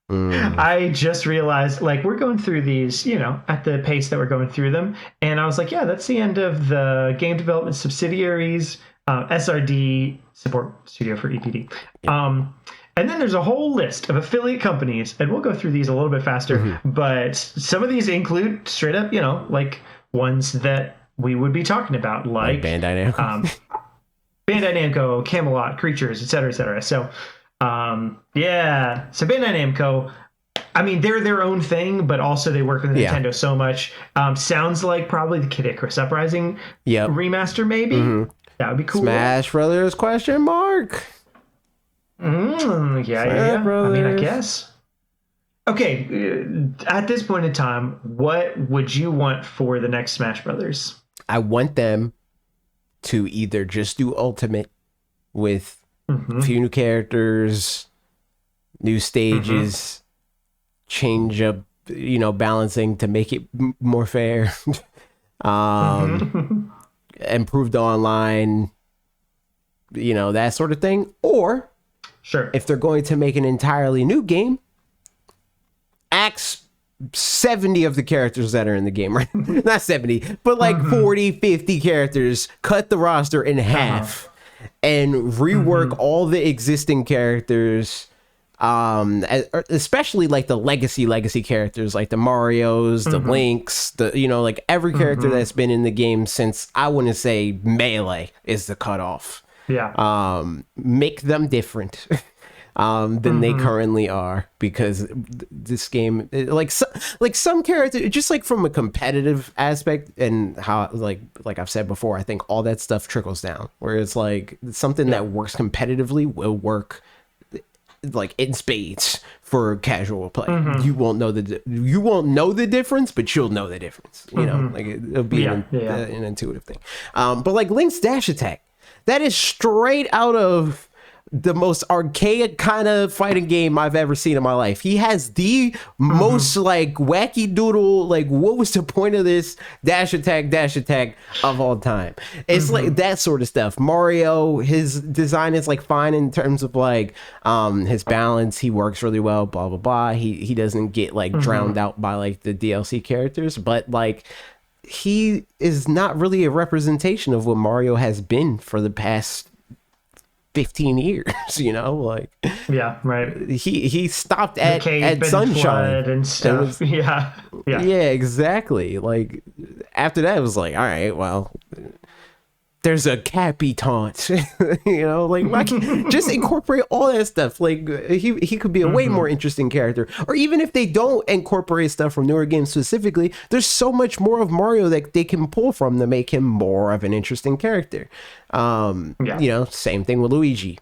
I just realized, like, we're going through these, you know, at the pace that we're going through them. And I was like, yeah, that's the end of the game development subsidiaries, SRD, support studio for EPD. And then there's a whole list of affiliate companies, and we'll go through these a little bit faster. But some of these include straight up, you know, like ones that we would be talking about, like Bandai Namco. Bandai Namco, Camelot, Creatures, et cetera, et cetera. So, so Bandai Namco, I mean, they're their own thing, but also they work with Nintendo so much. Sounds like probably the Kid Icarus Uprising remaster, maybe. That would be cool. Smash Brothers ? Yeah. I mean, I guess. Okay, at this point in time, what would you want for the next Smash Brothers? I want them to either just do Ultimate with a few new characters, new stages, change up, balancing to make it more fair, improved online, that sort of thing. Or sure, if they're going to make an entirely new game, axe 70 of the characters that are in the game, right? Not 70, but like 40, 50 characters, cut the roster in half and rework all the existing characters, especially like the legacy characters, like the Marios, the Links, like every character that's been in the game since, I want to say, Melee is the cutoff. Yeah. Make them different than they currently are, because this game, like some characters, just like from a competitive aspect, and how like I've said before, I think all that stuff trickles down, where it's like something that works competitively will work like in spades for casual play. You won't know the difference, but you'll know the difference. Like it'll be an intuitive thing. But like Link's dash attack, that is straight out of the most archaic kind of fighting game I've ever seen in my life. He has the most like wacky doodle, like what was the point of this dash attack of all time. It's like that sort of stuff. Mario, his design is like fine in terms of like his balance. He works really well, blah blah blah. He doesn't get like drowned out by like the DLC characters, but like he is not really a representation of what Mario has been for the past 15 years, like he stopped at Sunshine and stuff. Yeah, exactly. Like after that it was like, all right, well, there's a Cappy taunt, like just incorporate all that stuff. Like he could be a way more interesting character. Or even if they don't incorporate stuff from newer games specifically, there's so much more of Mario that they can pull from to make him more of an interesting character. Same thing with Luigi.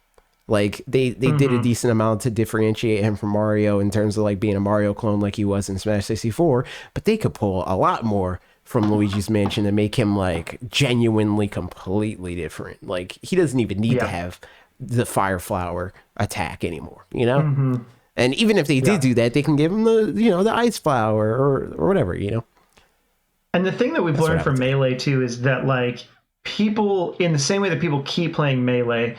Like they did a decent amount to differentiate him from Mario in terms of like being a Mario clone like he was in Smash 64, but they could pull a lot more from Luigi's Mansion to make him like genuinely completely different. Like he doesn't even need to have the Fire Flower attack anymore, And even if they did do that, they can give him the Ice Flower or whatever, And the thing that we've learned from Melee too is that like people, in the same way that people keep playing Melee,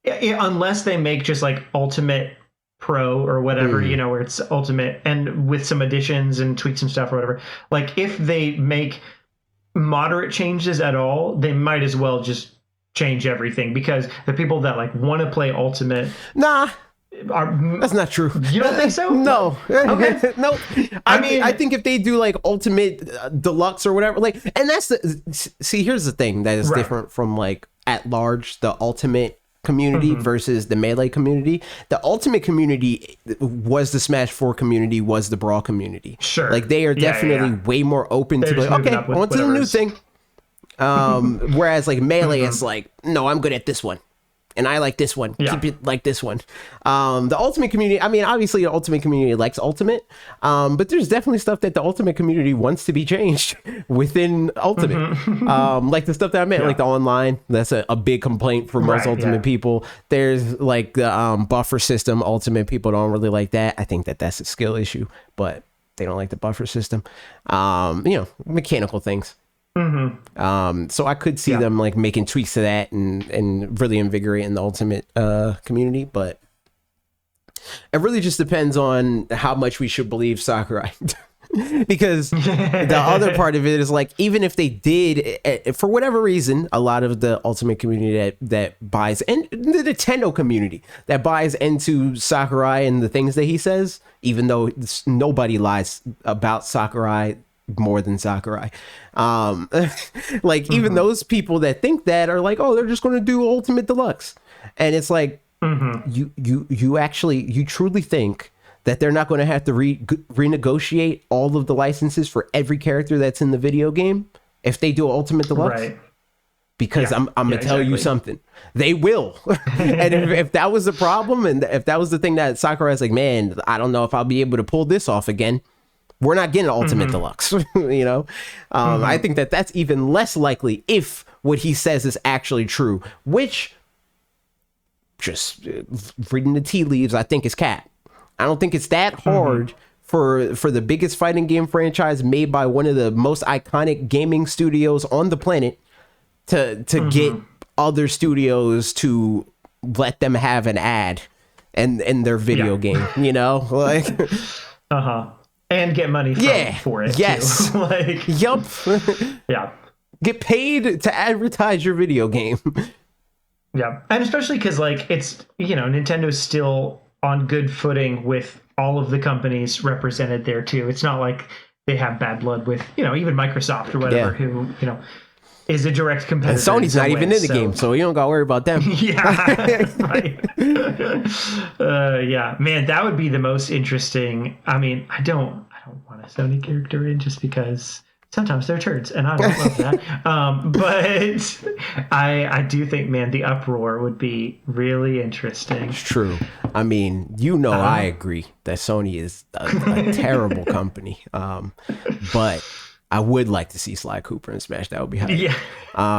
unless they make just like Ultimate Pro or whatever, where it's Ultimate and with some additions and tweaks and stuff or whatever, like if they make moderate changes at all, they might as well just change everything, because the people that like want to play Ultimate that's not true. You don't think so? No. Okay. No. I think if they do like Ultimate Deluxe or whatever, like, and that's here's the thing that is different from like at large, the Ultimate community versus the Melee community. The Ultimate community was the Smash 4 community, was the Brawl community. Sure. Like they are definitely way more open to like, okay, on to the new thing. Whereas like Melee is like, no, I'm good at this one. And I like this one. Keep it like this one. The Ultimate community, I mean, obviously the Ultimate community likes Ultimate, but there's definitely stuff that the Ultimate community wants to be changed within Ultimate. Like the stuff that I meant, like the online, that's a big complaint for most Ultimate people. There's like the buffer system. Ultimate people don't really like that. I think that's a skill issue, but they don't like the buffer system. Mechanical things. So I could see them like making tweaks to that and really invigorating the Ultimate community, but it really just depends on how much we should believe Sakurai. Because the other part of it is like, even if they did, for whatever reason, a lot of the Ultimate community that buys, and the Nintendo community that buys into Sakurai and the things that he says, even though nobody lies about Sakurai more than Sakurai, like even those people that think that are like, oh, they're just going to do Ultimate Deluxe, and it's like, you truly think that they're not going to have to renegotiate all of the licenses for every character that's in the video game if they do Ultimate Deluxe? Right. Because I'm gonna tell you something, they will. And if that was the problem, and if that was the thing that Sakurai's like, man, I don't know if I'll be able to pull this off again, we're not getting Ultimate Deluxe. I think that's even less likely if what he says is actually true, which, just reading the tea leaves, I think is cap. I don't think it's that hard for the biggest fighting game franchise made by one of the most iconic gaming studios on the planet to get other studios to let them have an ad in their video game, you know, like and get money for it. Yes. Too. Like, yup. Yeah. Get paid to advertise your video game. Yeah. And especially because, like, it's, you know, Nintendo's still on good footing with all of the companies represented there too. It's not like they have bad blood with, you know, even Microsoft or whatever, who, you know, is a direct competitor. And Sony's not even in the game, so you don't gotta worry about them. Yeah, right. Yeah, man, that would be the most interesting. I mean, I don't want a Sony character in just because sometimes they're turds, and I don't love that. But I do think, man, the uproar would be really interesting. It's true. I mean, you know, I agree that Sony is a terrible company. But I would like to see Sly Cooper in Smash. That would be hype. Yeah,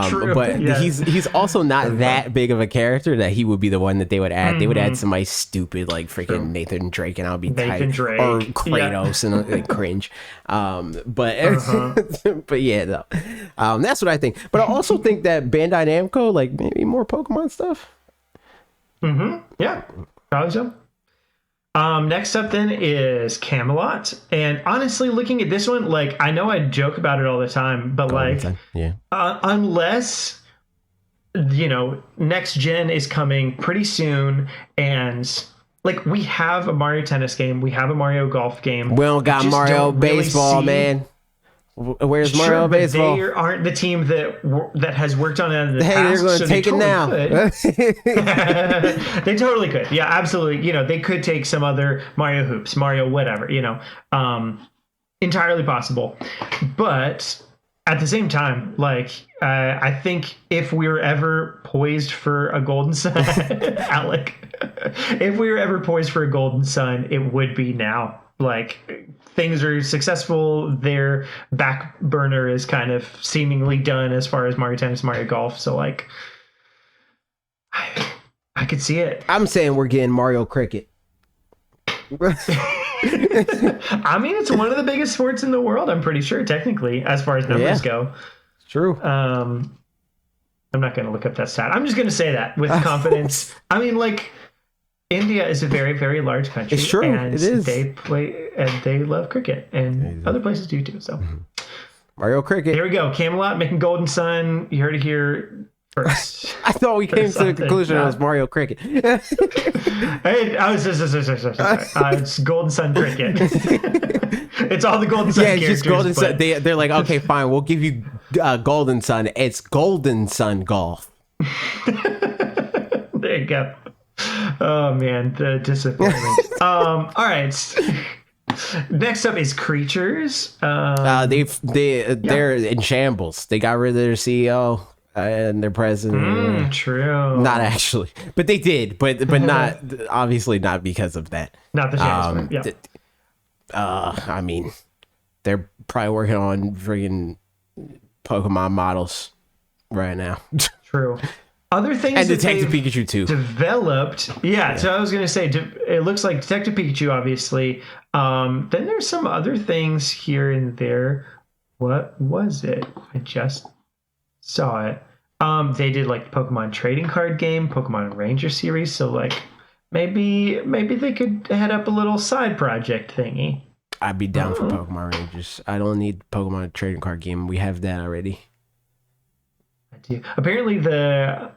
true. But he's also not that big of a character that he would be the one that they would add. They would add somebody stupid like freaking Nathan Drake, and I'll be tight. Drake. Or Kratos and like, cringe. But yeah, no. That's what I think. But I also think that Bandai Namco, like maybe more Pokemon stuff. Yeah, probably so. Next up then is Camelot, and honestly, looking at this one, like, I know I joke about it all the time, but unless, you know, next gen is coming pretty soon, and like, we have a Mario Tennis game, we have a Mario Golf game. We don't got Mario Baseball, man. Where's Mario Baseball? They aren't the team that has worked on it in the past. They're going to take it now. They totally could. Yeah, absolutely. You know, they could take some other Mario Hoops, Mario whatever, you know, entirely possible. But at the same time, like, I think if we were ever poised for a Golden Sun, Alec, if we were ever poised for a Golden Sun, it would be now. Like, things are successful, their back burner is kind of seemingly done as far as Mario Tennis, Mario Golf. So, like, I could see it. I'm saying we're getting Mario Cricket. I mean, it's one of the biggest sports in the world, I'm pretty sure, technically, as far as numbers go. It's true. I'm not going to look up that stat. I'm just going to say that with confidence. I mean, like, India is a very, very large country. It's true. And it is. They play and they love cricket, and other places do too. So, Mario Cricket. Here we go. Camelot making Golden Sun. You heard it here first. I thought we came to the conclusion it was Mario Cricket. Hey, I was it's Golden Sun Cricket. It's all the Golden Sun characters. Just Golden Sun. They're like, okay, fine, we'll give you Golden Sun. It's Golden Sun Golf. There you go. Oh man, the disappointment. All right. Next up is Creatures. They're in shambles. They got rid of their CEO and their president. True. Not actually, but they did. But not obviously not because of that. Not the shambles. I mean, they're probably working on friggin' Pokemon models right now. True. Other things and Detective Pikachu too developed. Yeah, so I was gonna say it looks like Detective Pikachu, obviously. Then there's some other things here and there. What was it? I just saw it. They did like Pokemon trading card game, Pokemon Ranger series. So like maybe they could head up a little side project thingy. I'd be down for Pokemon Rangers. I don't need Pokemon trading card game. We have that already. I do. Apparently the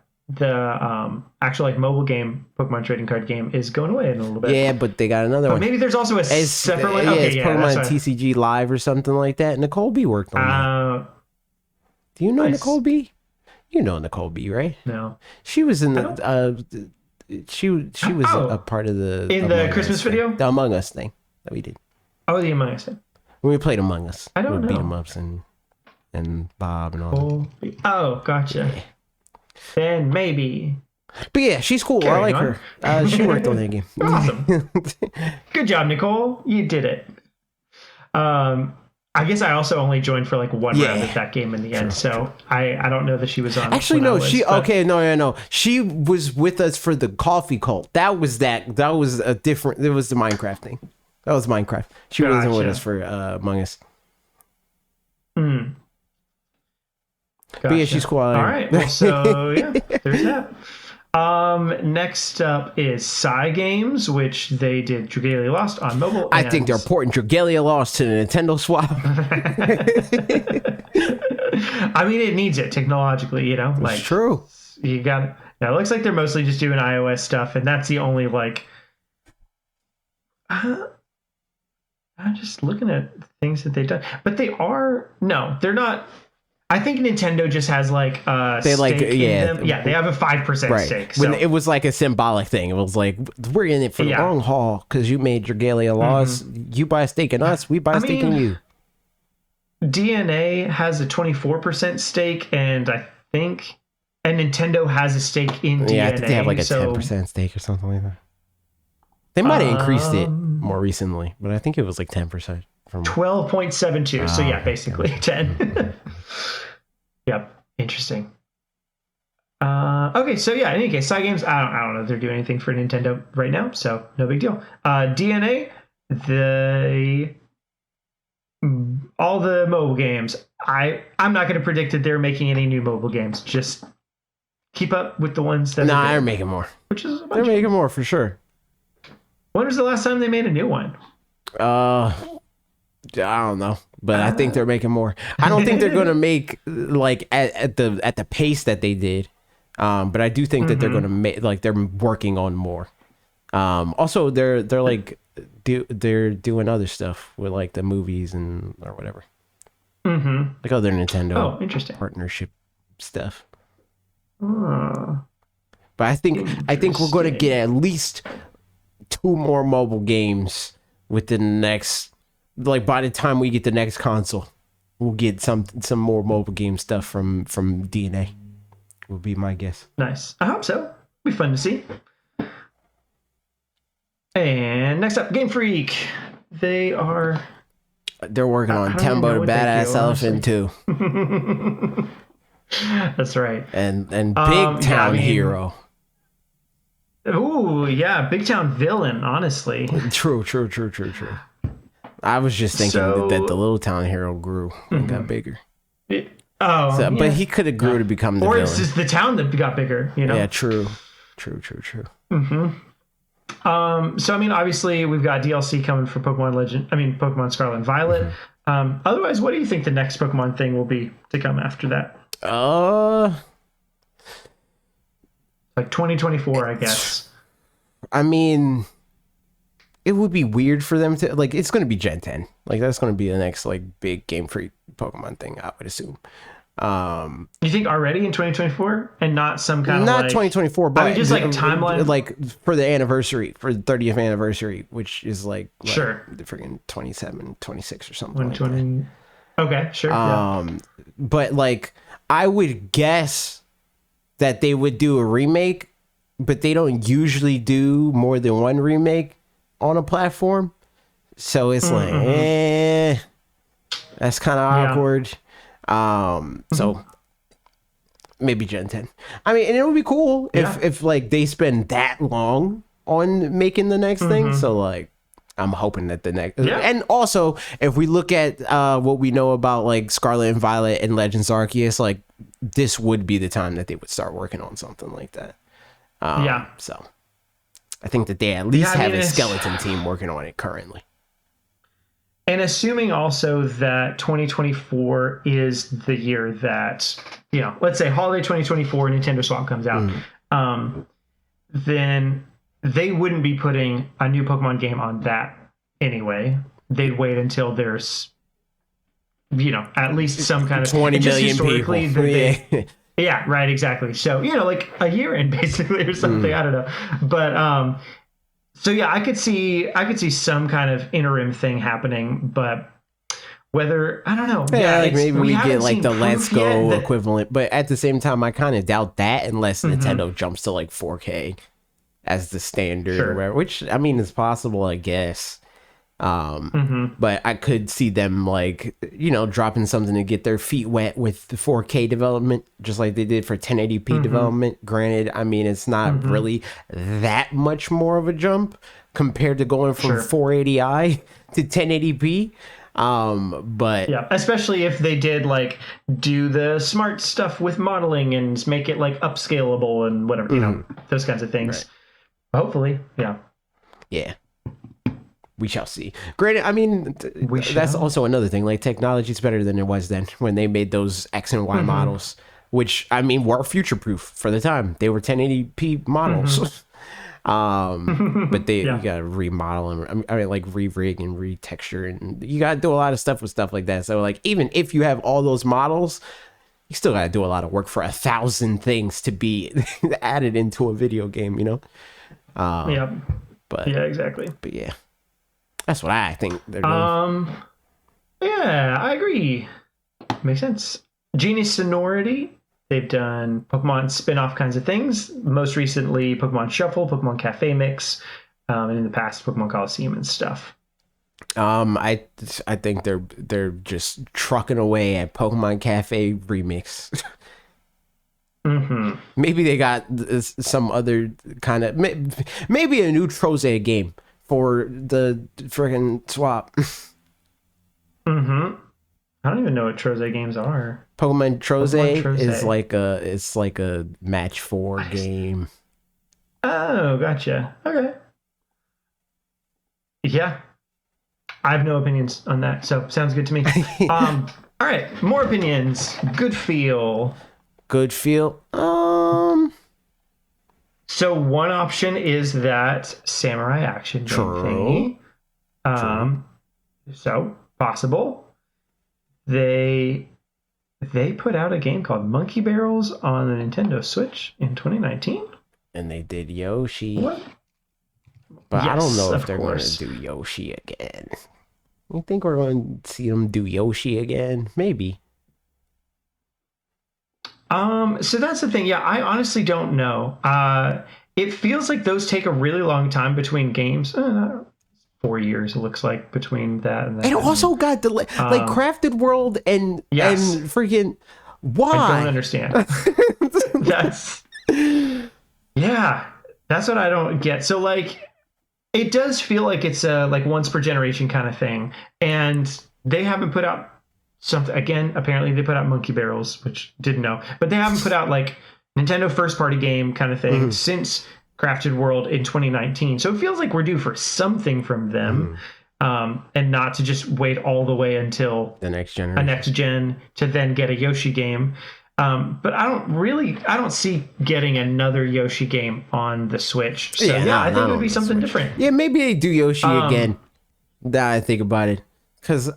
actual like mobile game Pokemon trading card game is going away in a little bit. Yeah, but they got another one. Maybe there's also a separate one. It's Pokemon TCG Live or something like that. Nicole B worked on that. Do you know Nicole B? You know Nicole B, right? No. She was in the she was a part of the Christmas video, the Among Us thing that we did. Oh, the Among Us thing. When we played Among Us, I don't know. Beat 'em ups and Bob and all that. Oh, gotcha. Yeah. Then maybe. But yeah, she's cool. I like her. She worked on that game. Awesome. Good job, Nicole. You did it. I guess I also only joined for like one round of that game in the end, so I don't know that she was on. Actually, no, she was with us for the Coffee Cult. That was a different. It was the Minecraft thing. That was Minecraft. She wasn't with us for Among Us. Gotcha. But yeah, she's cool. All right, well, so yeah, there's that. Next up is Cygames, which they did Dragalia Lost on mobile. I think they're porting Dragalia Lost to the Nintendo Swap. I mean, it needs it technologically, you know. Like, it's true. You got it. Now, it looks like they're mostly just doing iOS stuff, and that's the only like. I'm just looking at things that they've done, but they're not. I think Nintendo just has like they like they have a 5% stake. So. When it was like a symbolic thing, it was like we're in it for the long haul because you made Dragalia Lost. You buy a stake in us, we buy a stake in you. DNA has a 24% stake, and I think Nintendo has a stake in DNA. Yeah, I think they have like a 10% stake or something like that. They might have increased it more recently, but I think it was like 10%. From 12.72. So yeah, basically 10. Yep. Interesting. Okay, so yeah, in any case, Cygames, I don't know if they're doing anything for Nintendo right now, so no big deal. DNA, all the mobile games. I'm not going to predict that they're making any new mobile games. Just keep up with the ones that they're making more. They're making more for sure. When was the last time they made a new one? I don't know, but I think they're making more. I don't think they're going to make like at the pace that they did, but I do think that they're going to make like they're working on more. Also, they're like they're doing other stuff with like the movies and or whatever, like other Nintendo partnership stuff. But I think we're going to get at least 2 more mobile games within the next. Like by the time we get the next console, we'll get some more mobile game stuff from DNA. Will be my guess. Nice. I hope so. Be fun to see. And next up, Game Freak. They're working on Tembo the Badass Elephant too. That's right. And Big Town Hero. Ooh, yeah, Big Town Villain. Honestly. True. I was just thinking that the Little Town Hero grew and got bigger. But he could have grew to become the villain. Or it's just the town that got bigger, you know? Yeah, true. So, I mean, obviously, we've got DLC coming for Pokemon Scarlet and Violet. Otherwise, what do you think the next Pokemon thing will be to come after that? Like 2024, I guess. I mean... It would be weird for them to like. It's going to be Gen 10. Like that's going to be the next like big Game Freak Pokemon thing. I would assume. You think already in 2024 and not some kind of not 2024, but just like timeline, like for the anniversary, for the 30th anniversary, which is like sure the freaking 27, 26 or something. 120. Like okay, sure. But like I would guess that they would do a remake, but they don't usually do more than one remake on a platform, so it's like that's kind of awkward. So maybe Gen 10. I mean, and it would be cool if like they spend that long on making the next thing. So like I'm hoping that the next and also if we look at what we know about like Scarlet and Violet and Legends Arceus, like this would be the time that they would start working on something like that. So I think that they at least have a skeleton team working on it currently. And assuming also that 2024 is the year that, you know, let's say holiday 2024 Nintendo Swap comes out, then they wouldn't be putting a new Pokemon game on that anyway. They'd wait until there's, you know, at least some kind of 20 million people. Yeah, right, exactly. So, you know, like a year in basically or something. I don't know. But so yeah, I could see some kind of interim thing happening, but whether I don't know. Yeah, like maybe we get like the Let's Go equivalent, but at the same time I kind of doubt that unless Nintendo jumps to like 4K as the standard or whatever, which I mean is possible, I guess. But I could see them like, dropping something to get their feet wet with the 4K development, just like they did for 1080p development. Granted, I mean, it's not really that much more of a jump compared to going from 480i to 1080p. But yeah, especially if they did like do the smart stuff with modeling and make it like upscalable and whatever, those kinds of things. Right. Hopefully, yeah. We shall see. Granted, I mean, that's also another thing. Like, technology is better than it was then when they made those X and Y models, which, I mean, were future-proof for the time. They were 1080p models. But you got to remodel and, I mean, like, re-rig and retexture. And you got to do a lot of stuff with stuff like that. So, like, even if you have all those models, you still got to do a lot of work for 1,000 things to be added into a video game, But, yeah, exactly. But, yeah. That's what I think they're doing. Yeah, I agree. Makes sense. Genius Sonority, they've done Pokemon spin-off kinds of things. Most recently, Pokemon Shuffle, Pokemon Cafe Mix, and in the past, Pokemon Coliseum and stuff. I think they're just trucking away at Pokemon Cafe Remix. Maybe they got some other kind of maybe a new Troze game for the friggin' swap. I don't even know what Troze games are. Pokemon Troze is like a match 4 game. Oh, gotcha. Okay. Yeah. I have no opinions on that, so sounds good to me. All right, more opinions. Good feel. So one option is that samurai action game thingy. So possible. They put out a game called Monkey Barrels on the Nintendo Switch in 2019. And they did Yoshi. What? But yes, I don't know if they're going to do Yoshi again. You think we're going to see them do Yoshi again? Maybe. So that's the thing. Yeah, I honestly don't know. It feels like those take a really long time between games. 4 years, it looks like, between that and that. It also got like Crafted World and freaking why? I don't understand. That's what I don't get. So like, it does feel like it's a like once per generation kind of thing, and they haven't put out something again. Apparently, they put out Monkey Barrels, which didn't know, but they haven't put out like Nintendo first party game kind of thing since Crafted World in 2019. So it feels like we're due for something from them, and not to just wait all the way until the next generation, a next gen, to then get a Yoshi game. But I don't see getting another Yoshi game on the Switch. So I think it would be something different. Yeah, maybe they do Yoshi again. Now I think about it. Because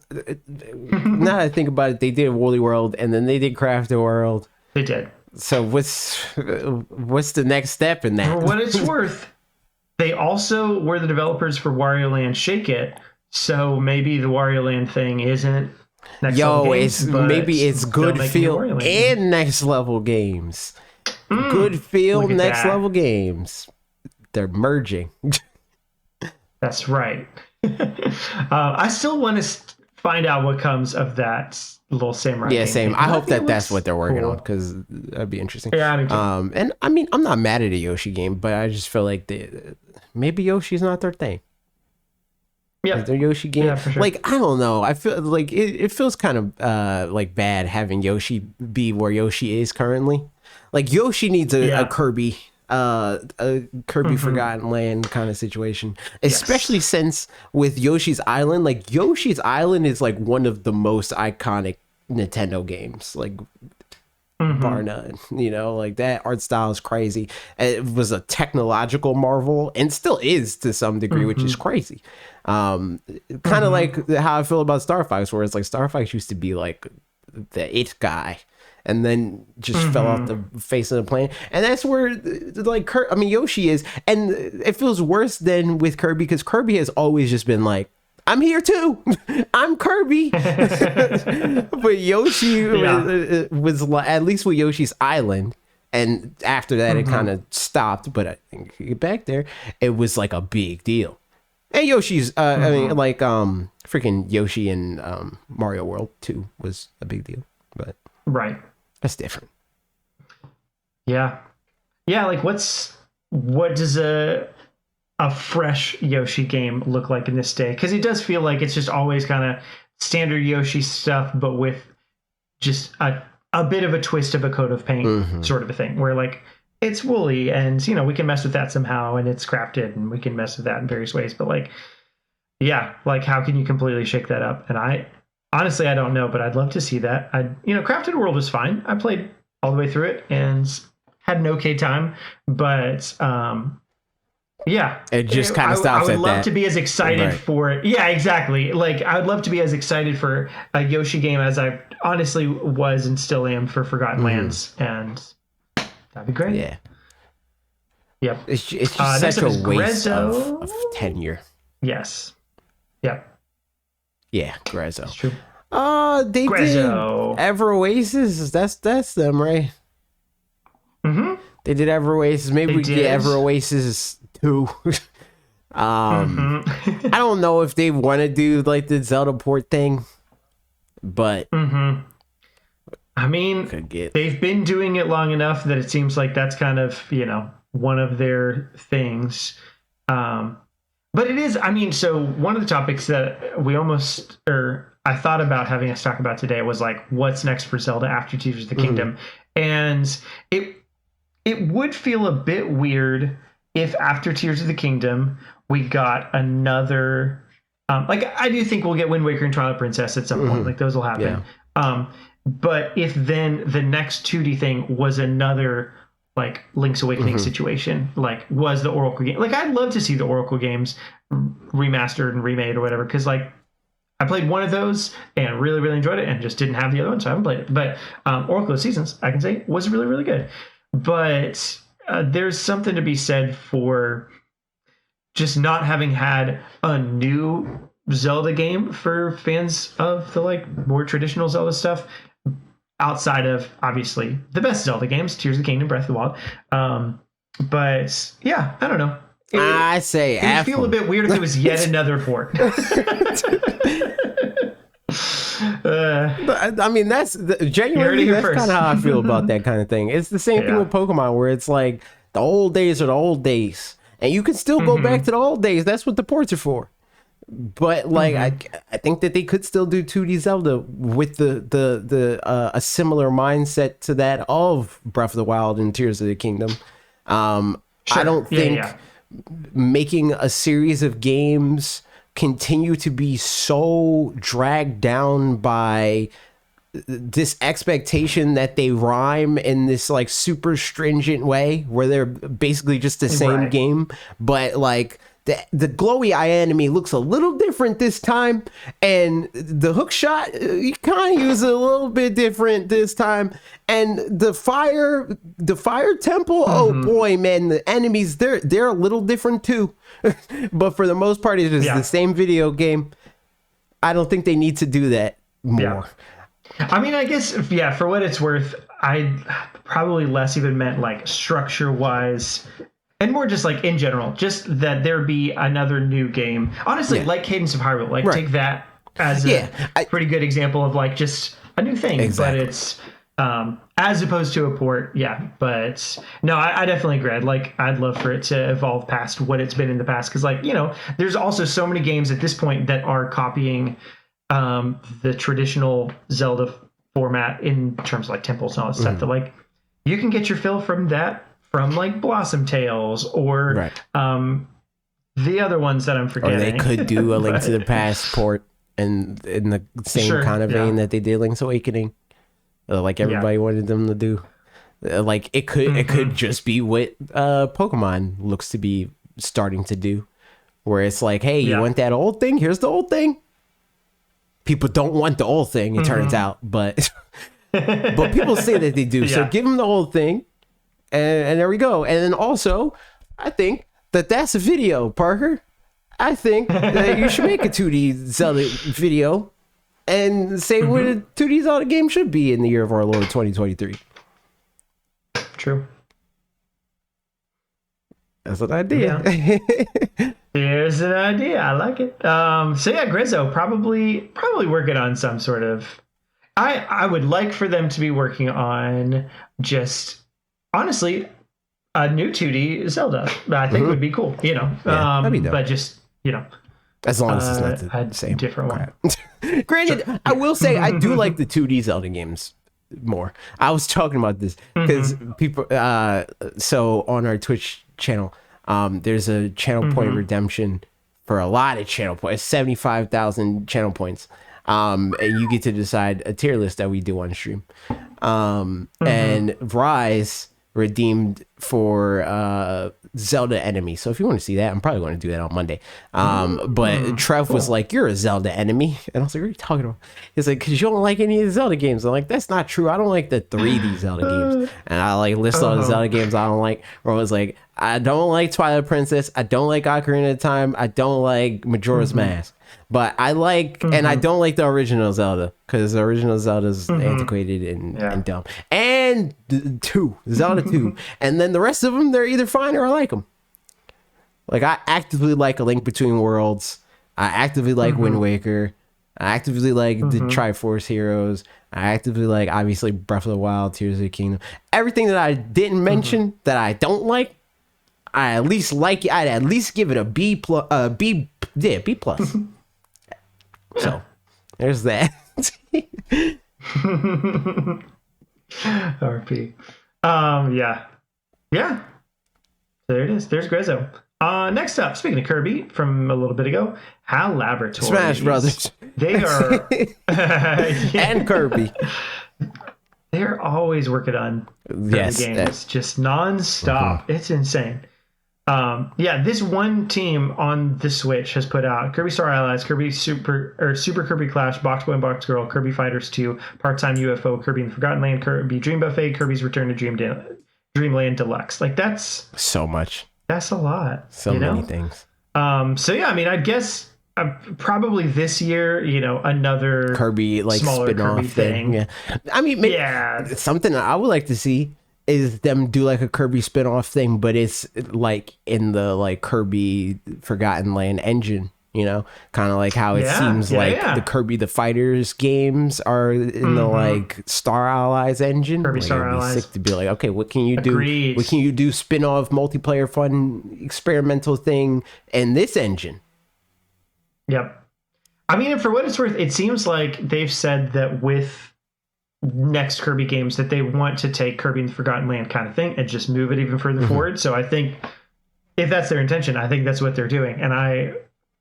now that I think about it, they did Woolly World and then they did Crafted World. They did. So what's the next step in that? For what it's worth, they also were the developers for Wario Land Shake It. So maybe the Wario Land thing isn't next level games, maybe it's Good Feel and Next Level Games. Good Feel, Next Level Games. They're merging. That's right. I still want to find out what comes of that little samurai. Yeah, same. I hope that's what they're working on, because that'd be interesting. Yeah, and I mean, I'm not mad at a Yoshi game, but I just feel like maybe Yoshi's not their thing. Yeah, their Yoshi game. Yeah, for sure. Like, I don't know. I feel like it feels kind of like bad having Yoshi be where Yoshi is currently. Like, Yoshi needs a Kirby. A Kirby Forgotten Land kind of situation, especially since with Yoshi's Island, like Yoshi's Island is like one of the most iconic Nintendo games, like bar none. Like that art style is crazy. It was a technological marvel and still is to some degree, which is crazy. Kind of like how I feel about Star Fox, where it's like Star Fox used to be like the it guy, and then just fell off the face of the planet. And that's where, like, Yoshi is. And it feels worse than with Kirby, because Kirby has always just been like, I'm here too. I'm Kirby. But Yoshi was at least with Yoshi's Island. And after that, it kind of stopped. But I think you get back there, it was like a big deal. And Yoshi's, I mean, like, freaking Yoshi in Mario World 2 was a big deal, but right, that's different. Yeah, like what does a fresh Yoshi game look like in this day? Because it does feel like it's just always kind of standard Yoshi stuff, but with just a bit of a twist of a coat of paint, sort of a thing, where like it's woolly and we can mess with that somehow, and it's crafted and we can mess with that in various ways. But like, yeah, like how can you completely shake that up? And I honestly I don't know, but I'd love to see that. Crafted World was fine. I played all the way through it and had an okay time, but yeah, it just kind of stops at that. I would love to be as excited for it. Yeah, exactly. Like I would love to be as excited for a Yoshi game as I honestly was and still am for Forgotten Lands, and that'd be great. Yeah. Yep. It's just such a waste of tenure. Yes. Yep. Yeah, Grezzo. That's true. They Grezzo. did Ever Oasis. That's them, right? Mm-hmm. They did Ever Oasis. Maybe we get Ever Oasis 2. I don't know if they want to do like the Zelda port thing, but I mean, they've been doing it long enough that it seems like that's kind of one of their things. But it is, I mean, so one of the topics that I thought about having us talk about today was like, what's next for Zelda after Tears of the Kingdom? And it would feel a bit weird if after Tears of the Kingdom we got another, like I do think we'll get Wind Waker and Twilight Princess at some point, like those will happen. Yeah. But if then the next 2D thing was another like Link's Awakening situation, like was the Oracle game. Like I'd love to see the Oracle games remastered and remade or whatever, because like I played one of those and really, really enjoyed it and just didn't have the other one, so I haven't played it. But Oracle of Seasons, I can say, was really, really good. But there's something to be said for just not having had a new Zelda game for fans of the like more traditional Zelda stuff, outside of obviously the best Zelda games, Tears of the Kingdom, Breath of the Wild. But yeah, I don't know. I say it would feel a bit weird if it was yet another port. I mean, that's genuinely that's kind of how I feel about that kind of thing. It's the same thing with Pokemon, where it's like the old days are the old days, and you can still go back to the old days. That's what the ports are for. But like, I think that they could still do 2D Zelda with the a similar mindset to that of Breath of the Wild and Tears of the Kingdom. I don't think making a series of games continue to be so dragged down by this expectation that they rhyme in this like super stringent way where they're basically just the same game, but like the glowy eye enemy looks a little different this time, and the hook shot you kind of use it a little bit different this time, and the fire temple, oh boy, man, the enemies they're a little different too. But for the most part it is the same video game. I don't think they need to do that more. I mean, I guess for what it's worth, I probably less even meant like structure wise and more just like in general, just that there be another new game. Honestly, like Cadence of Hyrule, like take that as a pretty good example of like just a new thing. Exactly. But it's as opposed to a port. Yeah. But no, I definitely agree. I'd love for it to evolve past what it's been in the past. Cause like, there's also so many games at this point that are copying the traditional Zelda format in terms of like temples and all that stuff that like you can get your fill from that. From like Blossom Tales or the other ones that I'm forgetting. Or they could do a Link to the Past port and in the same kind of vein that they did Link's Awakening, like everybody wanted them to do. Like it could just be what Pokemon looks to be starting to do, where it's like, hey, you want that old thing? Here's the old thing. People don't want the old thing, it turns out, but people say that they do. So give them the old thing. And there we go. And then also, I think that's a video, Parker. I think that you should make a 2D Zelda video and say what a 2D Zelda game should be in the year of our Lord 2023. True. That's an idea. Yeah. There's an idea. I like it. So yeah, Grezzo probably working on some sort of. I would like for them to be working on just honestly a new 2D Zelda. I think would be cool. You know, that'd be dope. But just as long as it's not the same different one. Granted, sure. I will say I do like the 2D Zelda games more. I was talking about this because people. So on our Twitch channel, there's a channel point redemption for a lot of channel points. 75,000 channel points. And you get to decide a tier list that we do on stream. And Rise redeemed for Zelda enemy. So if you want to see that, I'm probably going to do that on Monday. But Trev was like, "You're a Zelda enemy," and I was like, "What are you talking about?" He's like, "Because you don't like any of the Zelda games." I'm like, "That's not true. I don't like the 3D Zelda games." And I like list all the Zelda games I don't like. Or I was like, "I don't like Twilight Princess. I don't like Ocarina of Time. I don't like Majora's Mask." But I like, and I don't like the original Zelda because the original Zelda is antiquated and dumb. And Zelda 2. And then the rest of them, they're either fine or I like them. Like, I actively like A Link Between Worlds. I actively like Wind Waker. I actively like the Triforce Heroes. I actively like, obviously, Breath of the Wild, Tears of the Kingdom. Everything that I didn't mention that I don't like, I at least like it. I'd at least give it a B plus. B plus. So there's that. RP. Yeah. There it is. There's Grezzo. Next up, speaking of Kirby from a little bit ago, HAL Laboratories. Smash Brothers. They are and Kirby. They're always working on games, just nonstop. It's insane. This one team on the Switch has put out Kirby Star Allies, Kirby Super Kirby Clash, Box Boy and Box Girl, Kirby Fighters 2, Part-Time UFO, Kirby and the Forgotten Land, Kirby Dream Buffet, Kirby's Return to Dreamland Deluxe. Like, that's so much. That's a lot. So many things. I guess probably this year, another Kirby like spin-off Kirby thing. Yeah. I mean, something I would like to see is them do like a Kirby spin-off thing, but it's like in the like Kirby Forgotten Land engine, kind of like how it seems the Kirby the Fighters games are in the like Star Allies engine. Kirby Star Allies. Sick to be like, okay, what can you do? Agreed. What can you do? Spin-off multiplayer fun experimental thing in this engine. Yep. I mean, for what it's worth, it seems like they've said that with next Kirby games that they want to take Kirby and the Forgotten Land kind of thing and just move it even further forward. So I think if that's their intention, I think that's what they're doing. And I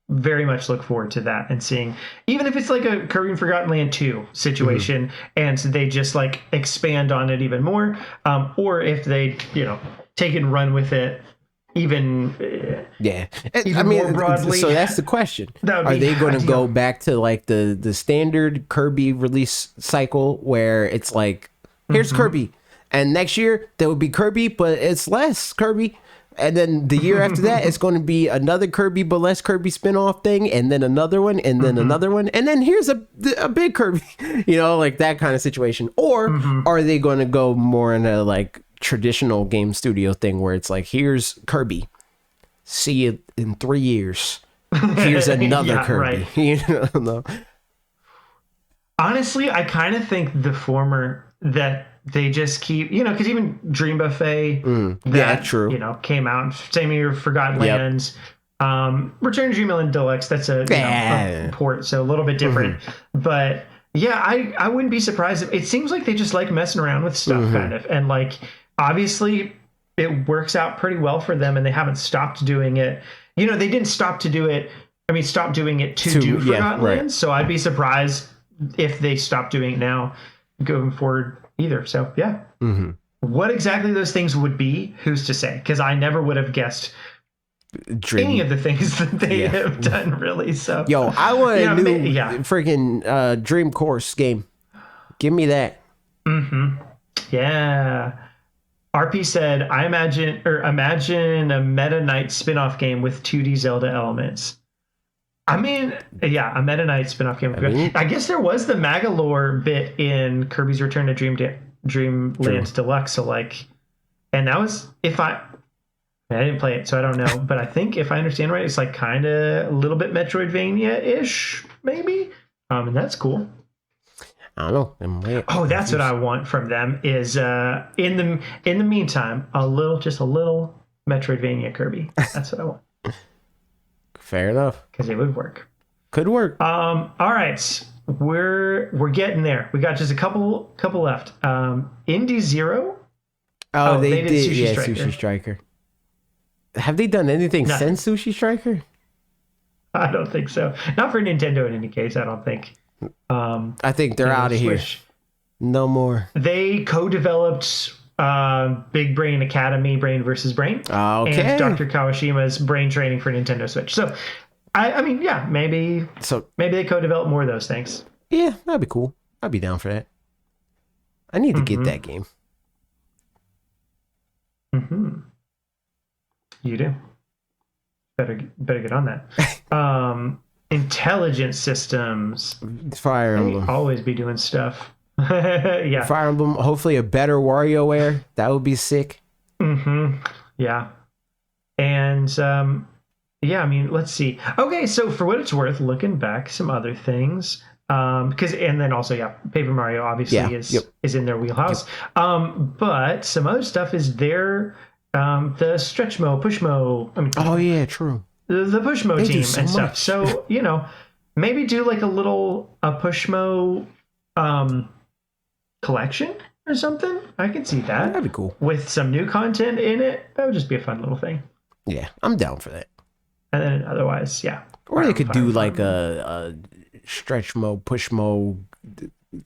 very much look forward to that and seeing, even if it's like a Kirby and Forgotten Land 2 situation and they just like expand on it even more, or if they, take and run with it even more broadly. So that's the question. Are they going to go back to like the standard Kirby release cycle where it's like, here's Kirby, and next year there will be Kirby, but it's less Kirby, and then the year after that it's going to be another Kirby but less Kirby spin-off thing, and then another one, and then another one, and then here's a big Kirby, like that kind of situation? Or are they going to go more into like traditional game studio thing where it's like, here's Kirby, see you in 3 years, here's another Kirby, right. Honestly, I kind of think the former, that they just keep, because even Dream Buffet true, came out same year, Forgotten Lands, Return to Dreamland Deluxe, that's a port, so a little bit different, but I wouldn't be surprised if it seems like they just like messing around with stuff kind of, and like obviously it works out pretty well for them and they haven't stopped doing it. They didn't stop doing it to do Forgotten Lands. So I'd be surprised if they stop doing it now going forward either. So what exactly those things would be, who's to say? Because I never would have guessed any of the things that they have done, really. So I want a new freaking Dream Course game. Give me that. Yeah. RP said, I imagine a Meta Knight spin-off game with 2D Zelda elements. I mean, a Meta Knight spin-off game. I guess there was the Magolor bit in Kirby's Return to Dreamland Deluxe. So like, and that was, if I didn't play it, so I don't know. But I think if I understand right, it's like kind of a little bit Metroidvania-ish, maybe. And that's cool. I don't know. Oh, that's what I want from them is in the meantime, just a little Metroidvania Kirby. That's what I want. Fair enough. Because it would work. Could work. All right. We're getting there. We got just a couple left. Indie Zero. Oh, they did Sushi Striker. Have they done anything since Sushi Striker? I don't think so. Not for Nintendo in any case, I don't think. I think they're out of here. No more. They co-developed Big Brain Academy, Brain versus Brain, and Dr. Kawashima's Brain Training for Nintendo Switch. So, I mean, yeah, maybe they co-develop more of those things. Yeah, that'd be cool. I'd be down for that. I need to get that game. Mm-hmm. You do. Better get on that. Intelligent Systems. Fire Emblem. Always be doing stuff. Yeah. Fire Emblem. Hopefully a better WarioWare. That would be sick. Mm-hmm. Yeah. And yeah, I mean, let's see. Okay, so for what it's worth, looking back, some other things. And then also, yeah, Paper Mario obviously is in their wheelhouse. Yep. But some other stuff is there. The Stretchmo, Pushmo. I mean, oh yeah, true. The Pushmo team and stuff. So, maybe do like a Pushmo collection or something. I can see that. That'd be cool. With some new content in it. That would just be a fun little thing. Yeah, I'm down for that. And then otherwise, yeah. Or they could do like a Stretchmo, Pushmo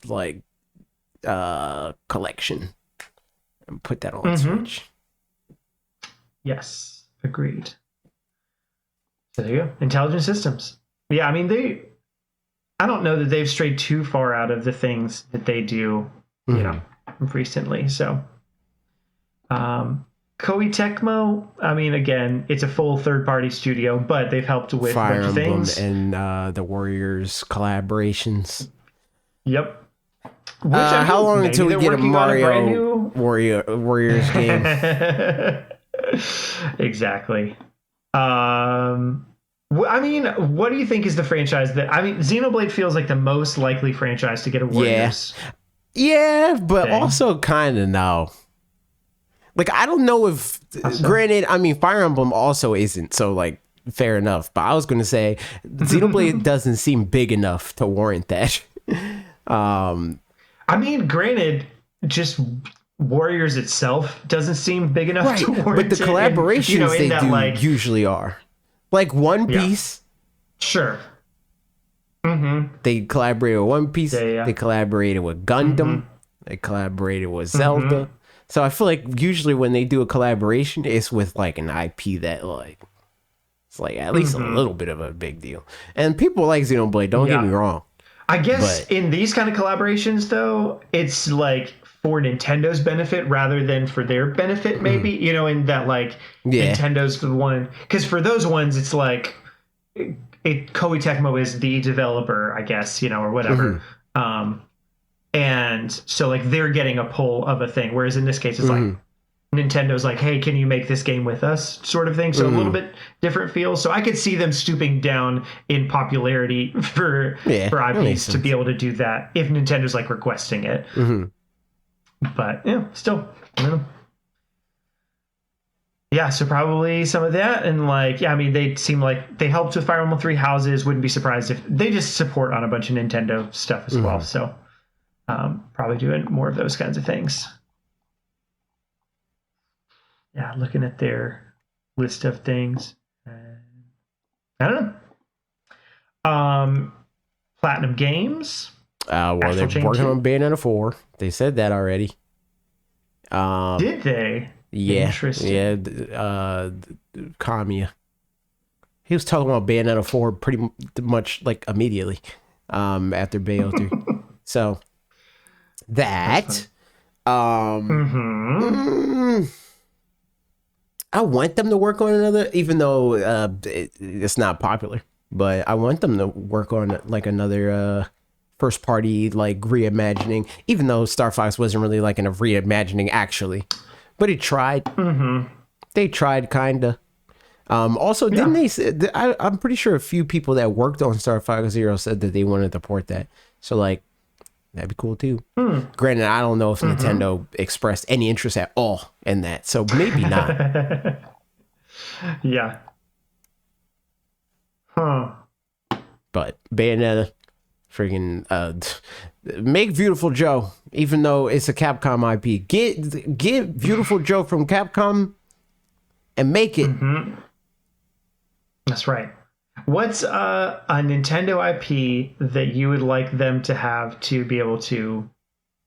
like collection and put that on Switch. Yes, agreed. So there you go. Intelligent Systems. Yeah, I mean, I don't know that they've strayed too far out of the things that they do, recently. So, Koei Tecmo, I mean, again, it's a full third-party studio, but they've helped with Fire a bunch of things. And the Warriors collaborations. Yep. How long until we get a Mario Warriors game? Exactly. I mean, what do you think is the franchise Xenoblade feels like the most likely franchise to get a Warriors? Yeah, but also kind of no. Like, I don't know if, granted, I mean, Fire Emblem also isn't, so, like, fair enough. But I was going to say, Xenoblade doesn't seem big enough to warrant that. I mean, granted, just Warriors itself doesn't seem big enough to warrant it. But the collaborations usually are. Like One Piece. Yeah. Sure. Mm-hmm. They collaborated with One Piece. Yeah. They collaborated with Gundam. Mm-hmm. They collaborated with Zelda. Mm-hmm. So I feel like usually when they do a collaboration, it's with like an IP that like it's like at least a little bit of a big deal. And people like Xenoblade, don't get me wrong. I guess in these kind of collaborations though, it's like for Nintendo's benefit rather than for their benefit, maybe, in that like Nintendo's the one, because for those ones it's like Koei Tecmo is the developer, I guess, or whatever. And so like they're getting a pull of a thing, whereas in this case it's like Nintendo's like, hey, can you make this game with us, sort of thing. So a little bit different feel. So I could see them stooping down in popularity for IPs to be able to do that if Nintendo's like requesting it. But still, yeah, so probably some of that. And like, I mean, they seem like they helped with Fire Emblem Three Houses. Wouldn't be surprised if they just support on a bunch of Nintendo stuff as well. So probably doing more of those kinds of things. Yeah, looking at their list of things. I don't know. Platinum Games. Well, they're working on Bayonetta 4. They said that already. Did they? Yeah. Interesting. Yeah. Kamiya. He was talking about Bayonetta 4 pretty much like immediately after Bayo 3. So that. I want them to work on another, even though it's not popular. But I want them to work on like another first party like reimagining, even though Star Fox wasn't really like a reimagining actually, but he tried. They tried, kinda. Also, didn't they say, I'm pretty sure a few people that worked on Star Fox Zero said that they wanted to port that. So, like, that'd be cool too. Granted, I don't know if Nintendo expressed any interest at all in that, so maybe not. Yeah. Huh. But Bayonetta, freaking make Beautiful Joe, even though it's a Capcom IP. Get Beautiful Joe from Capcom and make it. That's right. What's a Nintendo IP that you would like them to have to be able to,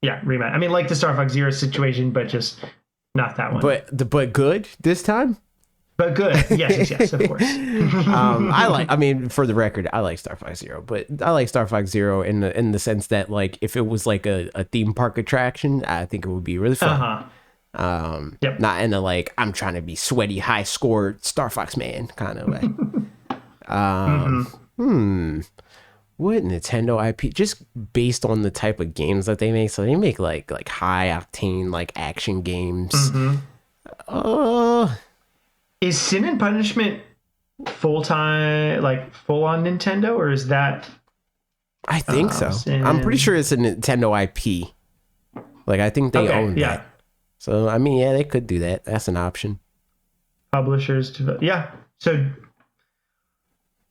remake? I mean, like the Star Fox Zero situation, but just not that one. But good this time. But good. Yes, of course. For the record, I like Star Fox Zero, but I like Star Fox Zero in the sense that, like, if it was like a theme park attraction, I think it would be really fun. Not in a, like, I'm trying to be sweaty, high score Star Fox man kind of way. What Nintendo IP, just based on the type of games that they make? So they make like high octane, like, action games. Is Sin and Punishment full on Nintendo, or is that? I think so. I'm pretty sure it's a Nintendo IP. Like, I think they own that. So, I mean, they could do that. That's an option. Publishers, So,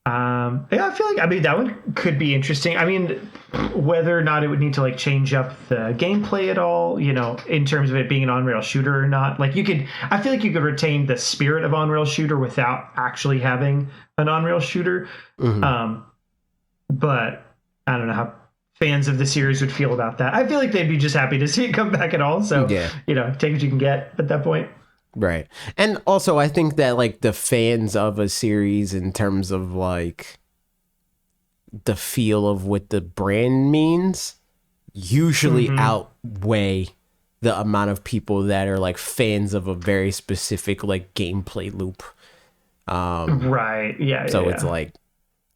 I feel like, that one could be interesting. I mean, whether or not it would need to, like, change up the gameplay at all, in terms of it being an on-rail shooter or not. Like, I feel like you could retain the spirit of on-rail shooter without actually having an on-rail shooter. But I don't know how fans of the series would feel about that. I feel like they'd be just happy to see it come back at all. So, take what you can get at that point. Right. And also, I think that, like, the fans of a series, in terms of, like, the feel of what the brand means, usually outweigh the amount of people that are, like, fans of a very specific, like, gameplay loop. Right. Yeah. So it's like,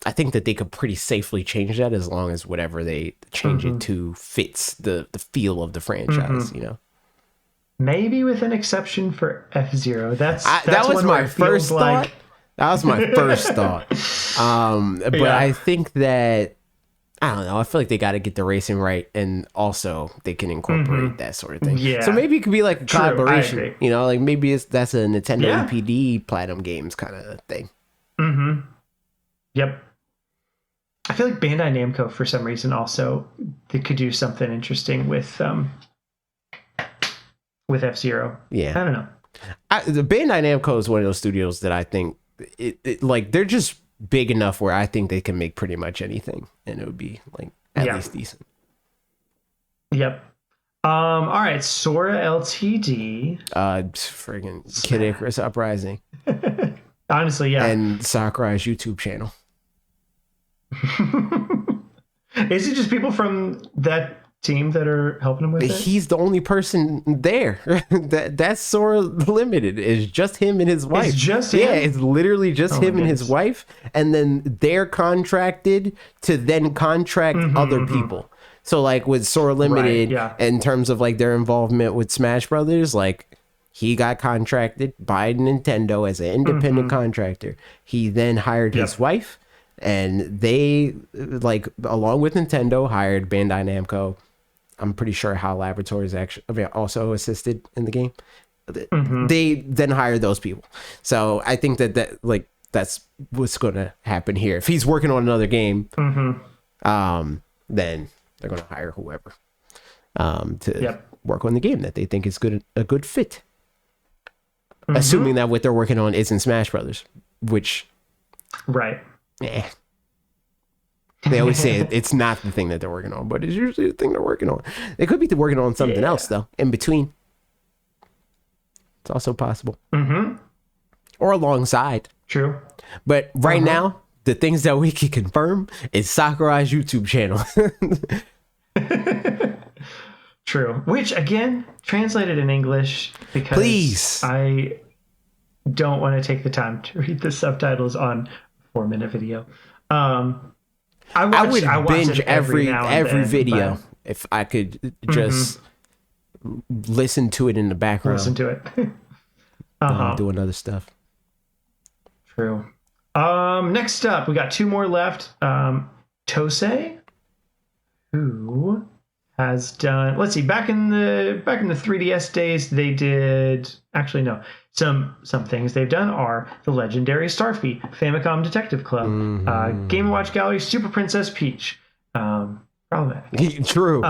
I think that they could pretty safely change that, as long as whatever they change it to fits the feel of the franchise, Maybe with an exception for F-Zero. That was my first thought. That was my first thought. But I think that, I don't know, I feel like they got to get the racing right, and also they can incorporate that sort of thing. Yeah. So maybe it could be like a collaboration. Like, maybe that's a Nintendo EPD Platinum Games kind of thing. Yep. I feel like Bandai Namco, for some reason, also, they could do something interesting with F-Zero. Yeah. I don't know. The Bandai Namco is one of those studios that I think like, they're just big enough where I think they can make pretty much anything, and it would be, like, at least decent. Yep. All right, Sora LTD. Friggin' Kid Icarus Uprising. Honestly, yeah. And Sakurai's YouTube channel. Is it just people from that team that are helping him with it? He's the only person there. That's Sora Limited. It's just him and his wife. It's just him? Yeah, it's literally just him and his wife, and then they're contracted to then contract other people. So, like, with Sora Limited, in terms of, like, their involvement with Smash Brothers, like, he got contracted by Nintendo as an independent contractor. He then hired his wife, and they, like, along with Nintendo, hired Bandai Namco. I'm pretty sure HAL Laboratories actually also assisted in the game. They then hired those people. So I think that that's what's going to happen here. If he's working on another game, then they're going to hire whoever to work on the game that they think is a good fit. Assuming that what they're working on isn't Smash Brothers, which they always say it's not the thing that they're working on, but it's usually the thing they're working on. They could be working on something else, though, in between. It's also possible. Or alongside. True. But right now, the things that we can confirm is Sakurai's YouTube channel. True. Which, again, translated in English, because please. I don't want to take the time to read the subtitles on a 4-minute video. I would binge every video if I could just listen to it in the background. Listen to it. doing other stuff. True. Next up, we got two more left. Tosei, who has done, let's see, back in the 3DS days, they did, actually no, some things they've done are the legendary Starfy, Famicom Detective Club, Game & Watch Gallery, Super Princess Peach. Problematic. True.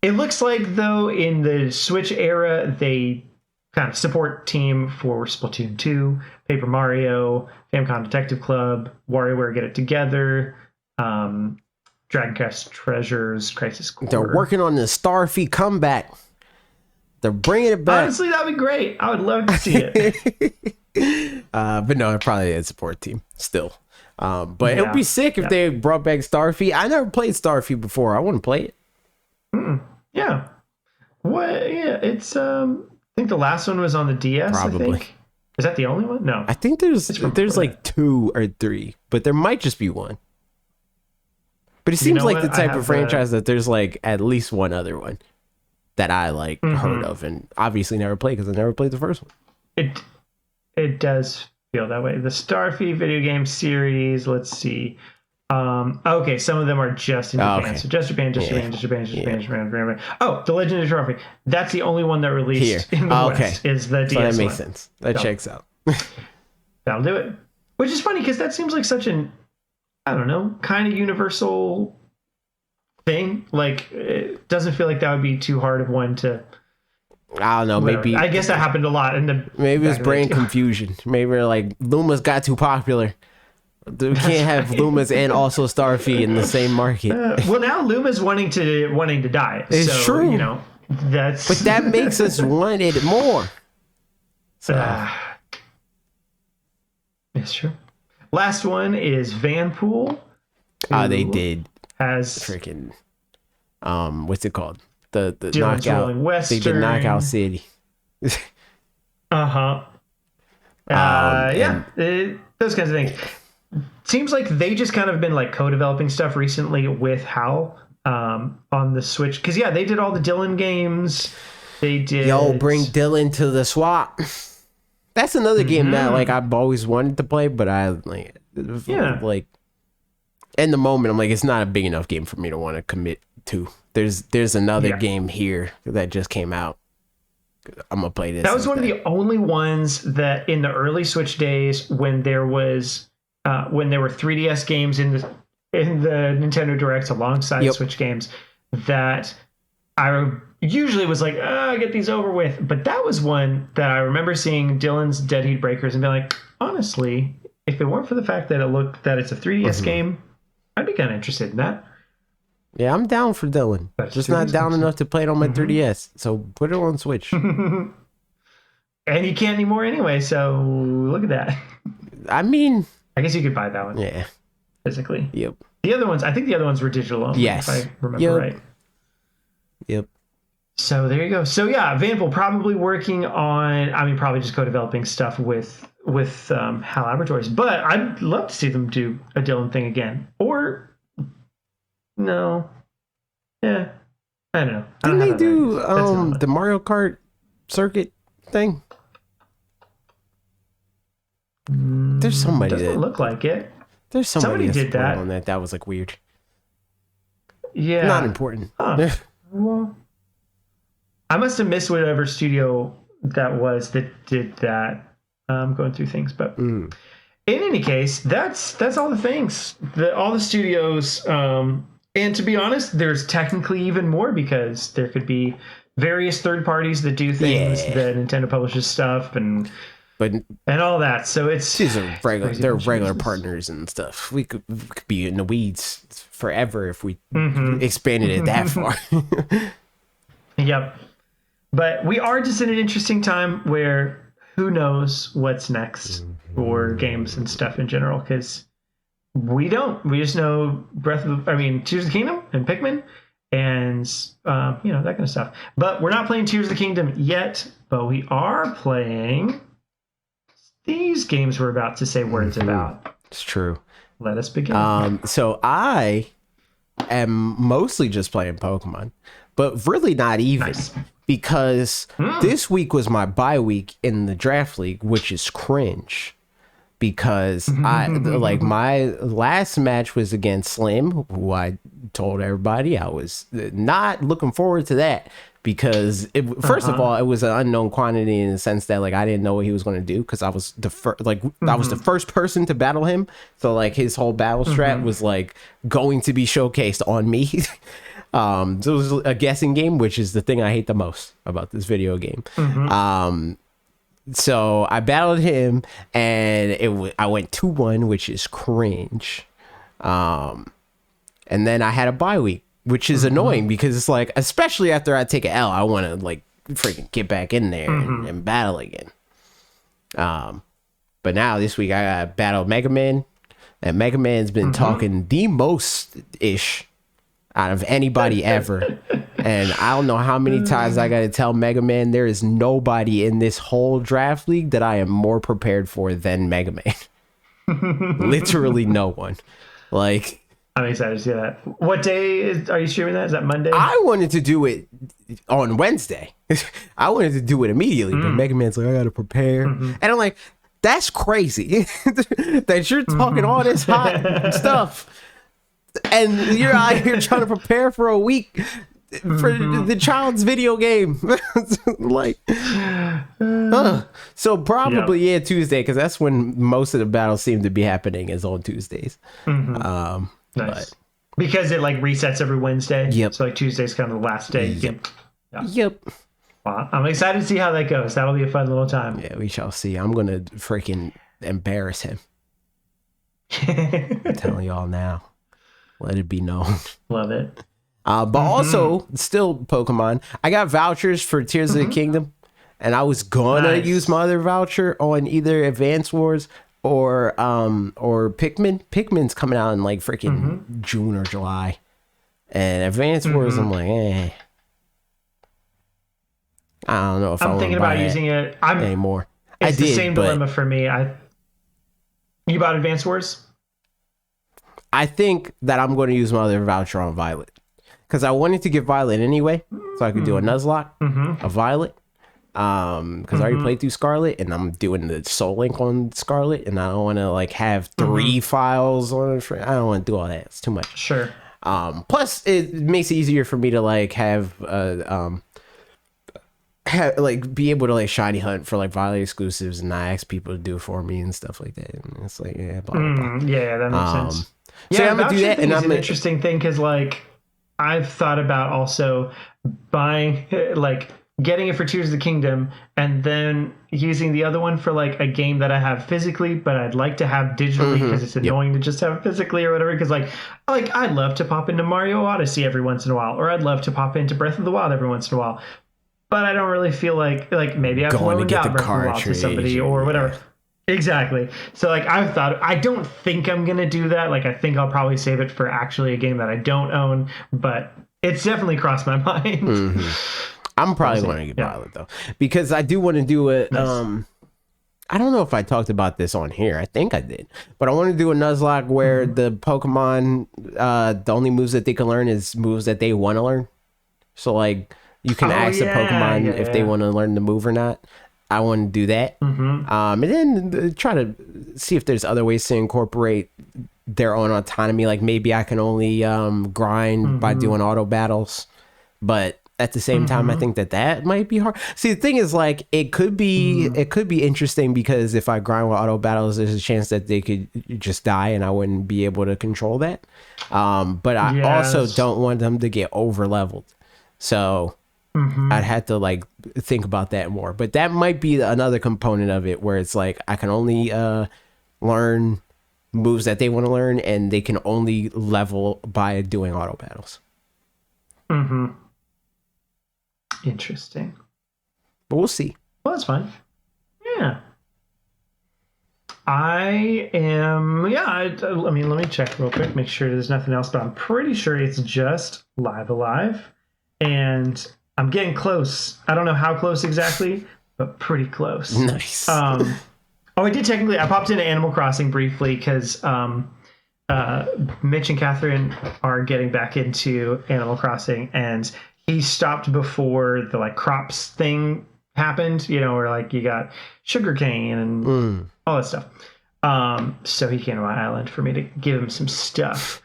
It looks like, though, in the Switch era, they kind of support team for Splatoon 2, Paper Mario, Famicom Detective Club, WarioWare Get It Together, Dragon Quest Treasures, Crisis Core. They're working on the Starfy comeback. They're bringing it back. Honestly, that'd be great. I would love to see it. But no, it probably is a support team still. But it would be sick if they brought back Starfy. I never played Starfy before. I wouldn't play it. Yeah. What? Yeah, it's I think the last one was on the DS. Probably. I think. Is that the only one? No. I think there's like 2 or 3, but there might just be one. But it seems like the type of franchise that there's like at least one other one that I like heard of and obviously never played because I never played the first one. It does feel that way. The Starfy video game series, let's see. Okay, some of them are just in Japan. Okay. So just Japan. Oh, The Legend of Starfy. That's the only one that released in the West is the DS. So that makes sense. That checks out. That'll do it. Which is funny because that seems like such an, I don't know, kind of universal thing. Like, it doesn't feel like that would be too hard of one to. I don't know. Whatever. Maybe I guess that happened a lot in the. Maybe it's brain confusion. Maybe like Luma's got too popular. We can't have Luma's and also Starfy in the same market. Well, now Luma's wanting to die. It's true. You know, that's. But that makes us want it more. So. It's true. Last one is Vanpool. They did. Has freaking what's it called? The Dylan's knockout. Western. They did Knockout City. Yeah. Those kinds of things. Seems like they just kind of been like co-developing stuff recently with HAL on the Switch. Because they did all the Dylan games. They did. Bring Dylan to the swap. That's another game that like I've always wanted to play, but I like in the moment I'm like it's not a big enough game for me to want to commit to. There's another game here that just came out. I'm gonna play this. That was one of the only ones that in the early Switch days when there were 3DS games in the Nintendo Direct alongside Switch games that I usually was like, get these over with. But that was one that I remember seeing Dylan's Dead Heat Breakers and being like, honestly, if it weren't for the fact that it's a 3DS game, I'd be kind of interested in that. Yeah, I'm down for Dylan. Just not down enough to play it on my 3DS. So put it on Switch. And you can't anymore anyway, so look at that. I mean, I guess you could buy that one. Yeah. Physically. Yep. The other ones, I think the other ones were digital only, yes. if I remember right. Yep. So there you go. So yeah, Vanpool probably working on, probably just co-developing stuff with HAL Laboratories. But I'd love to see them do a Dylan thing again. Or no. Yeah. I don't know. Didn't they do the Mario Kart circuit thing? There's somebody doesn't look like it. There's somebody did that on that. That was like weird. Yeah. Not important. Huh. Well, I must have missed whatever studio that was that did that. I'm going through things, but in any case, that's all the things. All the studios. And to be honest, there's technically even more because there could be various third parties that do things that Nintendo publishes stuff and all that. So these are regular partners and stuff. We could be in the weeds forever if we expanded it that far. Yep. But we are just in an interesting time where who knows what's next for games and stuff in general, because we just know Tears of the Kingdom and Pikmin and that kind of stuff. But we're not playing Tears of the Kingdom yet, but we are playing these games we're about to say words about. It's true. Let us begin. So I am mostly just playing Pokemon, but really not even. Nice. Because this week was my bye week in the draft league, which is cringe. Because my last match was against Slim, who I told everybody I was not looking forward to that. Because first of all, it was an unknown quantity in the sense that like I didn't know what he was going to do because I was the I was the first person to battle him, so like his whole battle strat was like going to be showcased on me. So it was a guessing game, which is the thing I hate the most about this video game. So I battled him, and I went 2-1, which is cringe. And then I had a bye week, which is annoying because it's like, especially after I take an L, I want to like freaking get back in there and battle again. But now this week I got battled Mega Man, and Mega Man's been talking the most ish out of anybody ever. And I don't know how many times I got to tell Mega Man there is nobody in this whole draft league that I am more prepared for than Mega Man. Literally no one. Like, I'm excited to see that. What day are you streaming that? Is that Monday? I wanted to do it on Wednesday. I wanted to do it immediately, but Mega Man's like, I got to prepare. And I'm like, that's crazy that you're talking all this hot stuff. And you're out here trying to prepare for a week for the child's video game. Like, so probably Tuesday, because that's when most of the battles seem to be happening, is on Tuesdays. Nice. But, because it like resets every Wednesday. Yep. So like Tuesday's kind of the last day. Yep. Well, I'm excited to see how that goes. That'll be a fun little time. Yeah, we shall see. I'm gonna freaking embarrass him. I'm telling y'all now. Let it be known. Love it. But also, still Pokemon, I got vouchers for Tears of the Kingdom, and I was gonna use my other voucher on either Advance Wars or Pikmin. Pikmin's coming out in like freaking June or July, and Advance Wars, I'm like, I don't know if I'm thinking about using it anymore. It's the same dilemma for me. You bought Advance Wars? I think that I'm going to use my other voucher on Violet, because I wanted to get Violet anyway, so I could do a Nuzlocke, a Violet, because I already played through Scarlet, and I'm doing the Soul Link on Scarlet, and I don't want to like have 3 files on it. I don't want to do all that. It's too much. Sure. Plus, it makes it easier for me to like have like be able to like shiny hunt for like Violet exclusives, and not ask people to do it for me and stuff like that. And it's like, yeah, blah, blah, blah. Yeah, that makes sense. So I'm gonna do that, and I'm an interesting thing because like I've thought about also buying like getting it for Tears of the Kingdom and then using the other one for like a game that I have physically, but I'd like to have digitally because it's annoying to just have it physically or whatever. Because like I'd love to pop into Mario Odyssey every once in a while, or I'd love to pop into Breath of the Wild every once in a while. But I don't really feel like maybe I've loaned out Breath of the Wild to somebody or whatever. Exactly. So like I've thought, I don't think I'm gonna do that. Like I think I'll probably save it for actually a game that I don't own, but it's definitely crossed my mind. I'm probably going to get Violet though, because I do want to do it. Nice. I don't know if I talked about this on here. I think I did, but I want to do a Nuzlocke where the Pokemon, the only moves that they can learn is moves that they want to learn. So like you can ask the Pokemon if they want to learn the move or not. I want to do that. And then try to see if there's other ways to incorporate their own autonomy. Like maybe I can only grind by doing auto battles, but at the same time, I think that might be hard. See, the thing is, like, it could be interesting because if I grind with auto battles, there's a chance that they could just die and I wouldn't be able to control that. But I also don't want them to get over leveled. So I'd have to like think about that more. But that might be another component of it where it's like I can only learn moves that they want to learn, and they can only level by doing auto battles. Interesting. But we'll see. Well, that's fine. Yeah. I mean, let me check real quick, make sure there's nothing else, but I'm pretty sure it's just Live Alive. And I'm getting close. I don't know how close exactly, but pretty close. Nice. I popped into Animal Crossing briefly because Mitch and Catherine are getting back into Animal Crossing, and he stopped before the like crops thing happened, you know, where like you got sugarcane and all that stuff. So he came to my island for me to give him some stuff.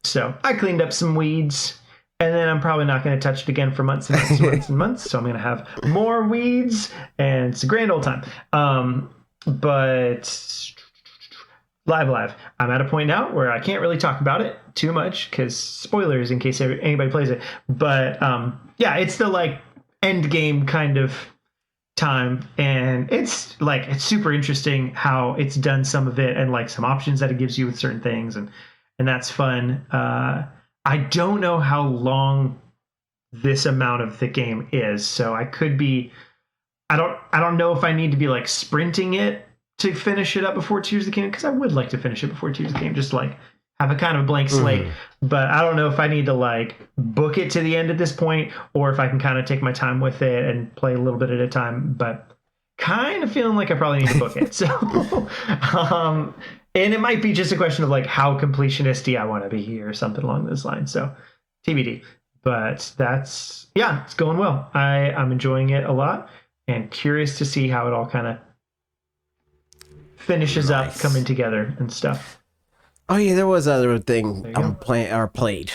So I cleaned up some weeds, and then I'm probably not going to touch it again for months and months and months and months. So I'm going to have more weeds, and it's a grand old time. But live, I'm at a point now where I can't really talk about it too much because spoilers in case anybody plays it. But yeah, it's the like end game kind of time, and it's super interesting how it's done some of it and like some options that it gives you with certain things, and that's fun. I don't know how long this amount of the game is, so I could be I don't know if I need to be like sprinting it to finish it up before Tears of the Kingdom, because I would like to finish it before Tears of the Kingdom, just like have a kind of blank slate. But I don't know if I need to like book it to the end at this point, or if I can kind of take my time with it and play a little bit at a time. But kind of feeling like I probably need to book it. So, and it might be just a question of like how completionist-y I want to be here or something along those lines. So TBD. But that's, yeah, it's going well. I'm enjoying it a lot and curious to see how it all kind of finishes up coming together and stuff. Oh yeah, there was other thing I'm playing or played.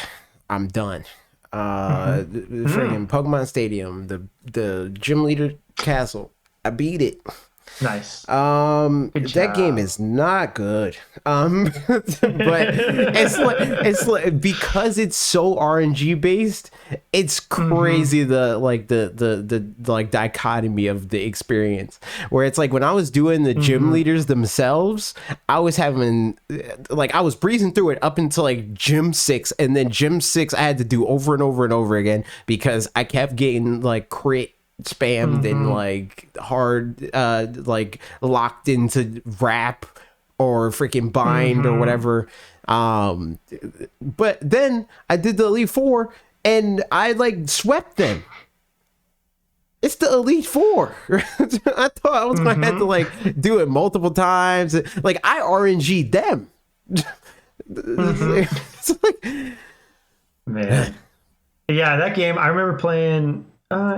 I'm done. Freaking Pokemon Stadium, the Gym Leader Castle. I beat it. Nice. That game is not good. But it's like because it's so RNG based, it's crazy the like dichotomy of the experience. Where it's like when I was doing the gym leaders themselves, I was having I was breezing through it up until like gym 6, and then gym 6 I had to do over and over and over again because I kept getting like crit spammed and like hard like locked into wrap or freaking bind or whatever. But then I did the Elite Four and I like swept them. It's the Elite Four. I thought I was gonna have to like do it multiple times. Like I RNG'd them. It's like, man, yeah, that game I remember playing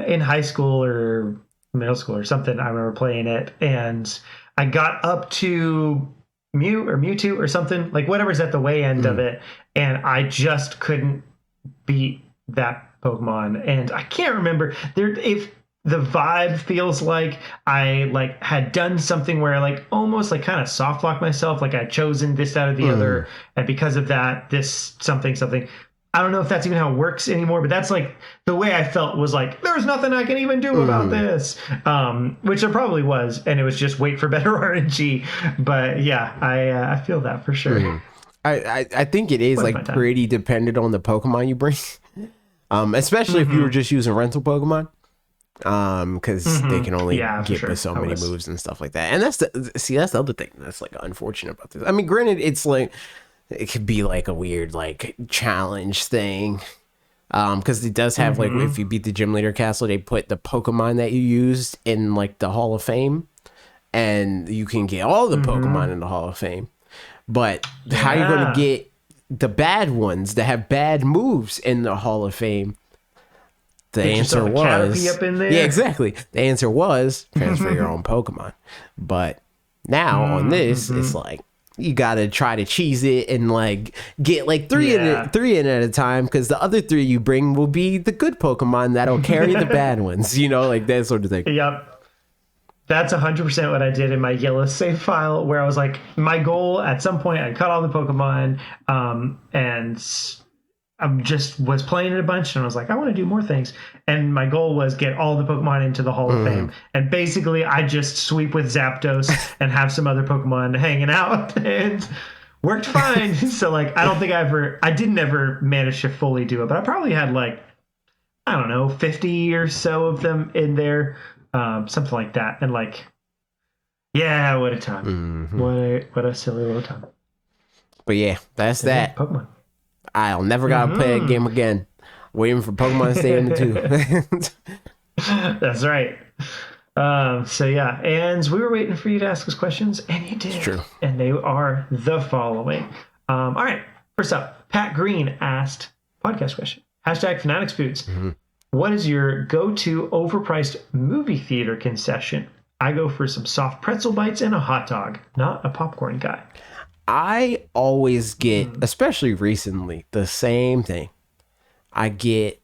in high school or middle school or something. I remember playing it and I got up to Mewtwo or something, like whatever's at the way end of it, and I just couldn't beat that Pokemon. And I can't remember if the vibe feels like I like had done something where I like almost like kind of soft locked myself, like I'd chosen this out of the other, and because of that this something I don't know if that's even how it works anymore, but that's like the way I felt, was like, there's nothing I can even do about this, which there probably was. And it was just wait for better RNG. But yeah, I feel that for sure. I think it is like pretty dependent on the Pokemon you bring, especially if you were just using rental Pokemon, because they can only get with so many moves and stuff like that. And that's the other thing that's like unfortunate about this. I mean, granted, it's like, it could be like a weird like challenge thing, because it does have like, if you beat the Gym Leader Castle, they put the Pokemon that you used in like the Hall of Fame, and you can get all the Pokemon in the Hall of Fame. But how are you going to get the bad ones that have bad moves in the Hall of Fame? The answer was up in there? Yeah, exactly. The answer was transfer your own Pokemon. But now on this, it's like, you gotta try to cheese it and like get like three in at a time, because the other 3 you bring will be the good Pokemon that'll carry the bad ones, you know, like that sort of thing. Yep. That's 100% what I did in my yellow save file, where I was like, my goal at some point, I cut all the Pokemon, and I just was playing it a bunch, and I was like, I want to do more things. And my goal was get all the Pokemon into the Hall of Fame. And basically, I just sweep with Zapdos and have some other Pokemon hanging out, and worked fine. So like, I don't think I didn't ever manage to fully do it, but I probably had like, I don't know, 50 or so of them in there, something like that. And like, yeah, what a time. What a silly little time. But yeah, that's that. Pokemon. I'll never gotta play a game again. Waiting for Pokemon Stadium 2. That's right. So yeah, and we were waiting for you to ask us questions, and you did. It's true. And they are the following. All right. First up, Pat Green asked, podcast question: Hashtag Fanatics Foods. What is your go-to overpriced movie theater concession? I go for some soft pretzel bites and a hot dog, not a popcorn guy. I always get, especially recently, the same thing. I get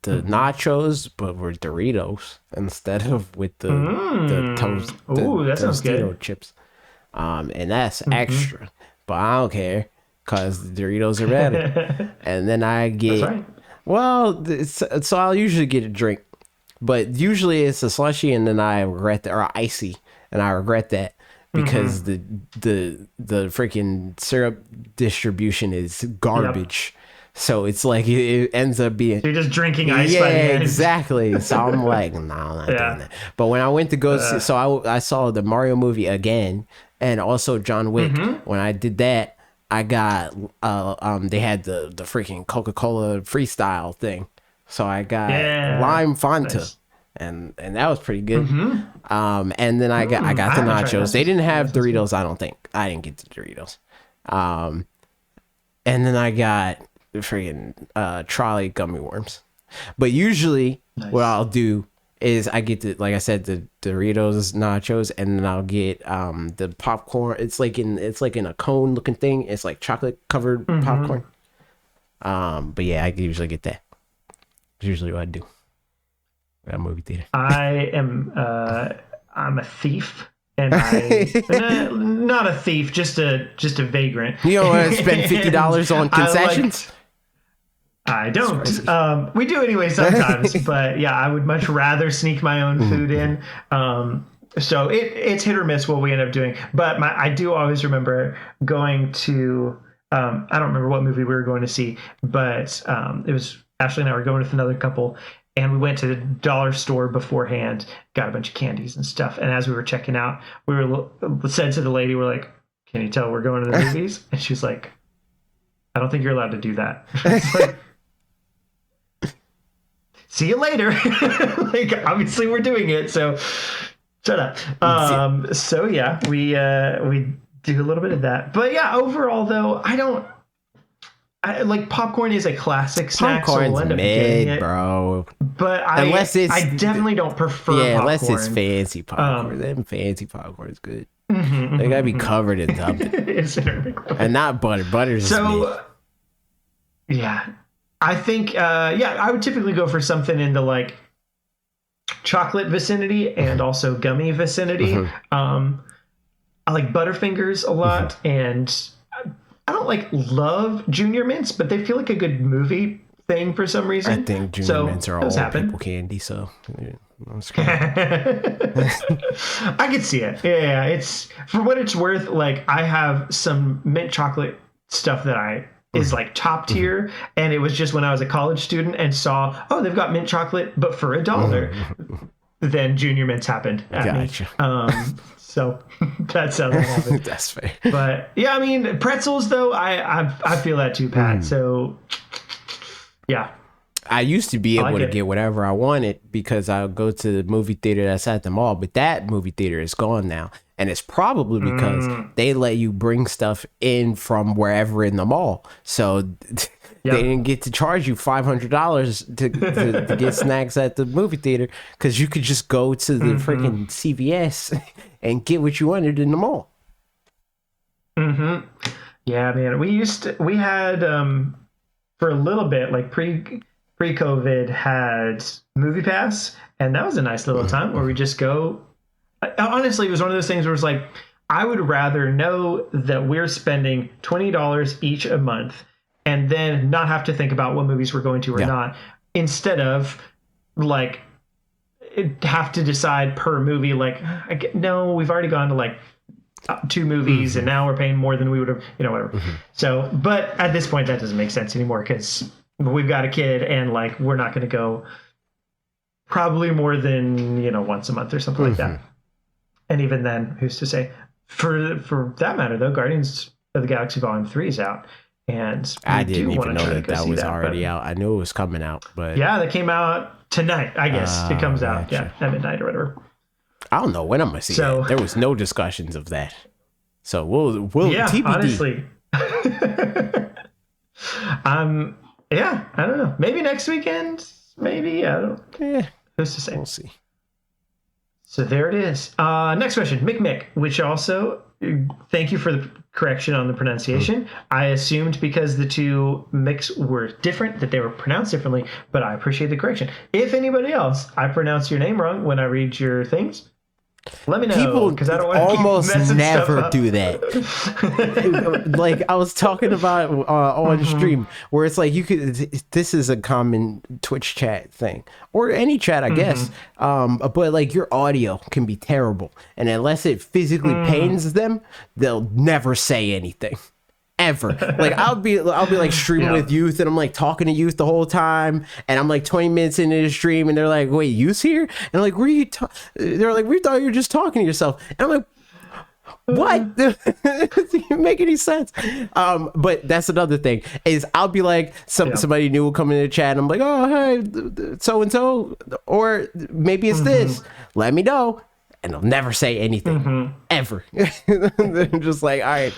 the nachos, but with Doritos instead of with the toast. Ooh, that sounds Tostito good. chips. And that's extra, but I don't care because the Doritos are better. And then I get, That's right. well, so I'll usually get a drink, but usually it's a slushy, and then I regret that, or icy, and I regret that because the freaking syrup distribution is garbage. So it's like it ends up being. You're just drinking ice Yeah, by the end. exactly. So I'm like, no, I'm not doing that. But when I went to go see, so I saw the Mario movie again, and also John Wick. When I did that, I got they had the freaking Coca-Cola freestyle thing, so I got lime Fanta. Nice. And that was pretty good. And then I got the I haven't tried nachos. that. They didn't have Doritos, I don't think. I didn't get the Doritos. And then I got the freaking trolley gummy worms. But usually what I'll do is I get the, like I said, the Doritos nachos, and then I'll get the popcorn. It's like in a cone looking thing. It's like chocolate covered popcorn. But yeah, I usually get that. That's usually what I do at a movie theater. I'm a thief, and not a thief, just a vagrant. You don't want to spend $50 on concessions? I don't. We do anyway sometimes, but yeah, I would much rather sneak my own food in. So it's hit or miss what we end up doing. But I do always remember going to, I don't remember what movie we were going to see, but it was Ashley and I were going with another couple, and we went to the dollar store beforehand, got a bunch of candies and stuff. And as we were checking out, we said to the lady, we're like, "Can you tell we're going to the movies?" And she's like, "I don't think you're allowed to do that." Like, see you later. Like, obviously we're doing it, so shut up. So yeah, we do a little bit of that. But yeah, overall though, I like popcorn is a classic snack. Popcorn's so we'll end up mid, getting it, bro. But I definitely don't prefer popcorn. Unless it's fancy popcorn. Then fancy popcorn is good. They gotta be covered in something. And not butter. Butter's so mid. Yeah. I think I would typically go for something in the like chocolate vicinity and also gummy vicinity. I like Butterfingers a lot, and I don't love Junior Mints, but they feel like a good movie thing for some reason. I think Junior Mints are all people candy, so I'm scared. I could see it. Yeah, it's for what it's worth. Like, I have some mint chocolate stuff that is like top tier, and it was just when I was a college student and saw, oh, they've got mint chocolate, but for $1. Then Junior Mints happened at me. So that's how that happened. That's fair. But yeah, I mean, pretzels though, I feel that too, Pat. So yeah. I used to be able to get whatever I wanted because I would go to the movie theater that's at the mall, but that movie theater is gone now. And it's probably because they let you bring stuff in from wherever in the mall. So they didn't get to charge you $500 to get snacks at the movie theater, because you could just go to the freaking CVS and get what you wanted in the mall. Yeah, man. We had for a little bit, like pre-COVID, had Movie Pass, and that was a nice little time where we just go. Honestly, it was one of those things where it's like, I would rather know that we're spending $20 each a month and then not have to think about what movies we're going to or not, instead of like have to decide per movie. Like, no, we've already gone to like 2 movies and now we're paying more than we would have, whatever. So, but at this point, that doesn't make sense anymore because we've got a kid and like we're not going to go probably more than once a month or something like that. And even then, who's to say? For that matter, though, Guardians of the Galaxy Volume 3 is out, and I didn't even know that was already out. I knew it was coming out, but yeah, that came out tonight. I guess it comes out at midnight or whatever. I don't know when I'm gonna see that. There was no discussions of that, so we'll TBD. Honestly, Yeah, I don't know. Maybe next weekend. Maybe, I don't. Yeah, who's to say? we'll see. So there it is. Next question, Mick, which also, thank you for the correction on the pronunciation. I assumed because the two Micks were different that they were pronounced differently, but I appreciate the correction. If anybody else, I pronounce your name wrong when I read your things, let me know. People because I don't want to almost never do that. Like I was talking about on stream, where it's like you could. This is a common Twitch chat thing, or any chat, I guess. But like your audio can be terrible, and unless it physically pains them, they'll never say anything. Ever. Like I'll be like streaming with youth, and I'm like talking to youth the whole time, and I'm like 20 minutes into the stream, and they're like, "Wait, youth's here?" And I'm like, "Where are you?" They're like, "We thought you were just talking to yourself." And I'm like, "What? Doesn't make any sense." But that's another thing is I'll be like somebody new will come in the chat, and I'm like, "Oh, hey, so and so," or maybe it's this. Let me know, and they'll never say anything ever. They're just like, "All right,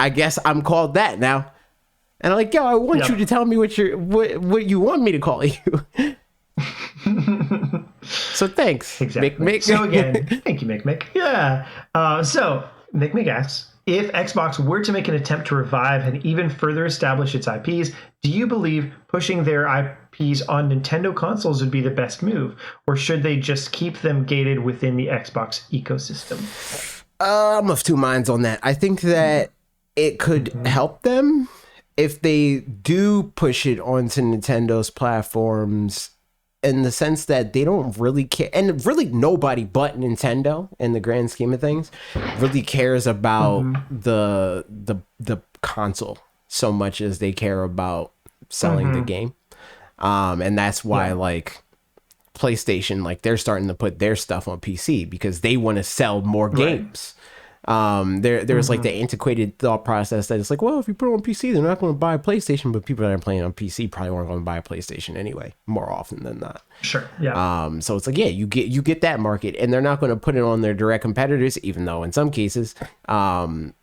I guess I'm called that now." And I'm like, "Yo, I want you to tell me what you want me to call you." So thanks, exactly. Mick. So again, thank you, Mick. Yeah. So Mick asks, if Xbox were to make an attempt to revive and even further establish its IPs, do you believe pushing their IPs on Nintendo consoles would be the best move, or should they just keep them gated within the Xbox ecosystem? I'm of two minds on that. I think that it could help them if they do push it onto Nintendo's platforms, in the sense that they don't really care, and really nobody but Nintendo in the grand scheme of things really cares about the console so much as they care about selling the game. And that's why like PlayStation, like they're starting to put their stuff on PC because they want to sell more games. There's like the antiquated thought process that it's like, well, if you put it on PC, they're not going to buy a PlayStation, but people that are playing on PC probably aren't going to buy a PlayStation anyway, more often than not. Sure. Yeah. So it's like, yeah, you get that market, and they're not going to put it on their direct competitors, even though in some cases, that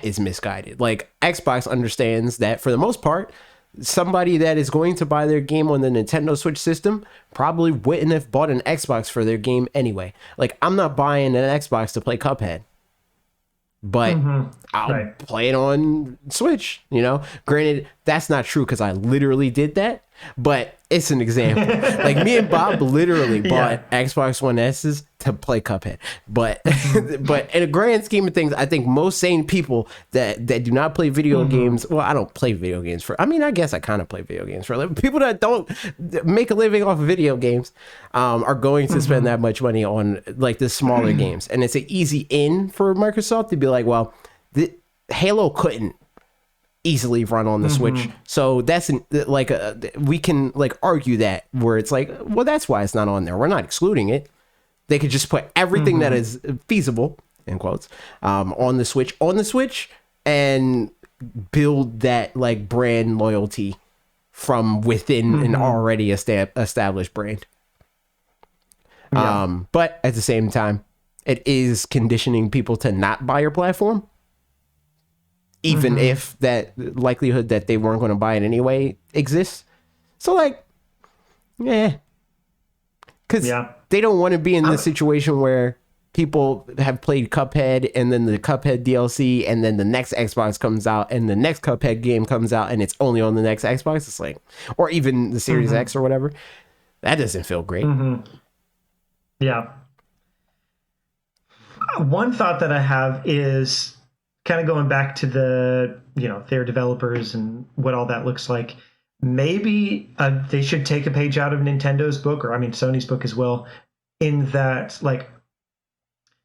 is misguided. Like Xbox understands that for the most part, somebody that is going to buy their game on the Nintendo Switch system probably wouldn't have bought an Xbox for their game anyway. Like I'm not buying an Xbox to play Cuphead, but I'll play it on Switch, you know? Granted, that's not true because I literally did that, but it's an example. Like me and Bob literally bought Xbox One S's to play Cuphead. But but in a grand scheme of things, I think most sane people that do not play video games, well, I don't play video games for, I mean, I guess I kind of play video games for a living. People that don't make a living off of video games are going to spend that much money on like the smaller games. And it's an easy in for Microsoft to be like, well, Halo couldn't easily run on the Switch, so that's we can like argue that, where it's like, well, that's why it's not on there. We're not excluding it. They could just put everything that is feasible, in quotes, on the Switch and build that like brand loyalty from within an already established brand. But at the same time, it is conditioning people to not buy your platform, even if that likelihood that they weren't going to buy it anyway exists. So like, because they don't want to be in the situation where people have played Cuphead and then the Cuphead DLC and then the next Xbox comes out and the next Cuphead game comes out and it's only on the next Xbox. It's like, or even the Series X or whatever. That doesn't feel great. Yeah. One thought that I have is kind of going back to the, their developers and what all that looks like. Maybe they should take a page out of Nintendo's book, or I mean Sony's book as well, in that like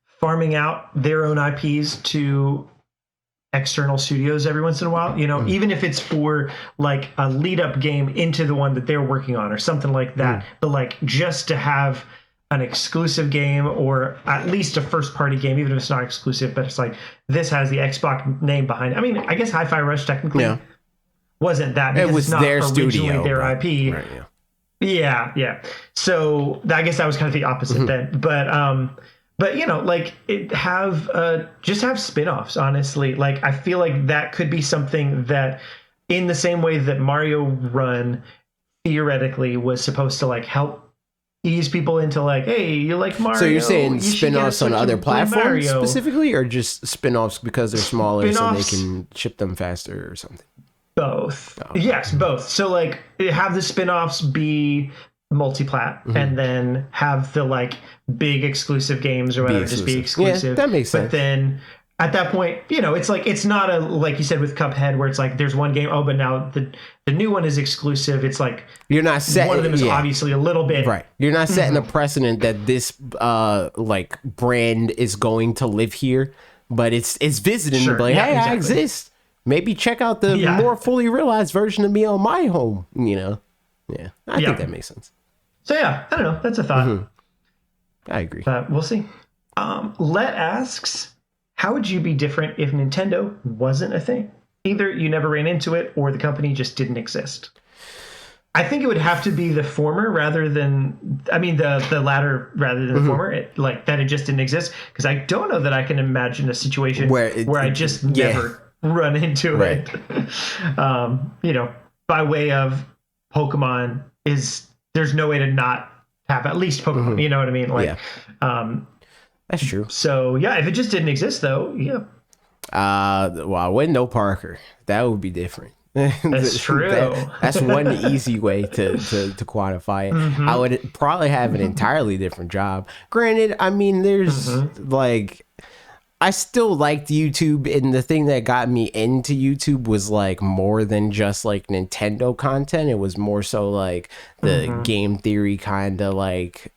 farming out their own IPs to external studios every once in a while, even if it's for like a lead up game into the one that they're working on or something like that, but like just to have an exclusive game or at least a first party game, even if it's not exclusive, but it's like, this has the Xbox name behind it. I mean, I guess Hi-Fi Rush technically wasn't that. It was not their studio. Their IP. Right, yeah. So I guess that was kind of the opposite then. But like just have spin-offs, honestly. Like I feel like that could be something that in the same way that Mario Run theoretically was supposed to like help ease people into like, hey, you like Mario. So you're saying spin-offs on other platforms specifically, or just spin-offs because they're smaller so they can ship them faster or something? Both. Oh. Yes, both. So like have the spin-offs be multi-plat and then have the like big exclusive games or whatever just be exclusive. Yeah, that makes sense. But then at that point, you know, it's like, it's not a, like you said with Cuphead, where it's like there's one game, but now the new one is exclusive. It's like you're not setting, one of them is obviously a little bit right. You're not setting a precedent that this like brand is going to live here, but it's visiting to be like, hey, exactly. I exist. Maybe check out the more fully realized version of me on my home. You know, I think that makes sense. So I don't know. That's a thought. I agree. We'll see. Let asks, how would you be different if Nintendo wasn't a thing? Either you never ran into it or the company just didn't exist. I think it would have to be the former rather than, I mean, the latter rather than the former, like that it just didn't exist. Because I don't know that I can imagine a situation where I just never run into it. You know, by way of Pokemon there's no way to not have at least Pokemon. You know what I mean? Like, that's true. So if it just didn't exist though, well, I wouldn't know Parker. That would be different. That's true. That's one easy way to quantify it. I would probably have an entirely different job. Granted, I mean, there's like, I still liked YouTube, and the thing that got me into YouTube was like more than just like Nintendo content. It was more so like the game theory kind of like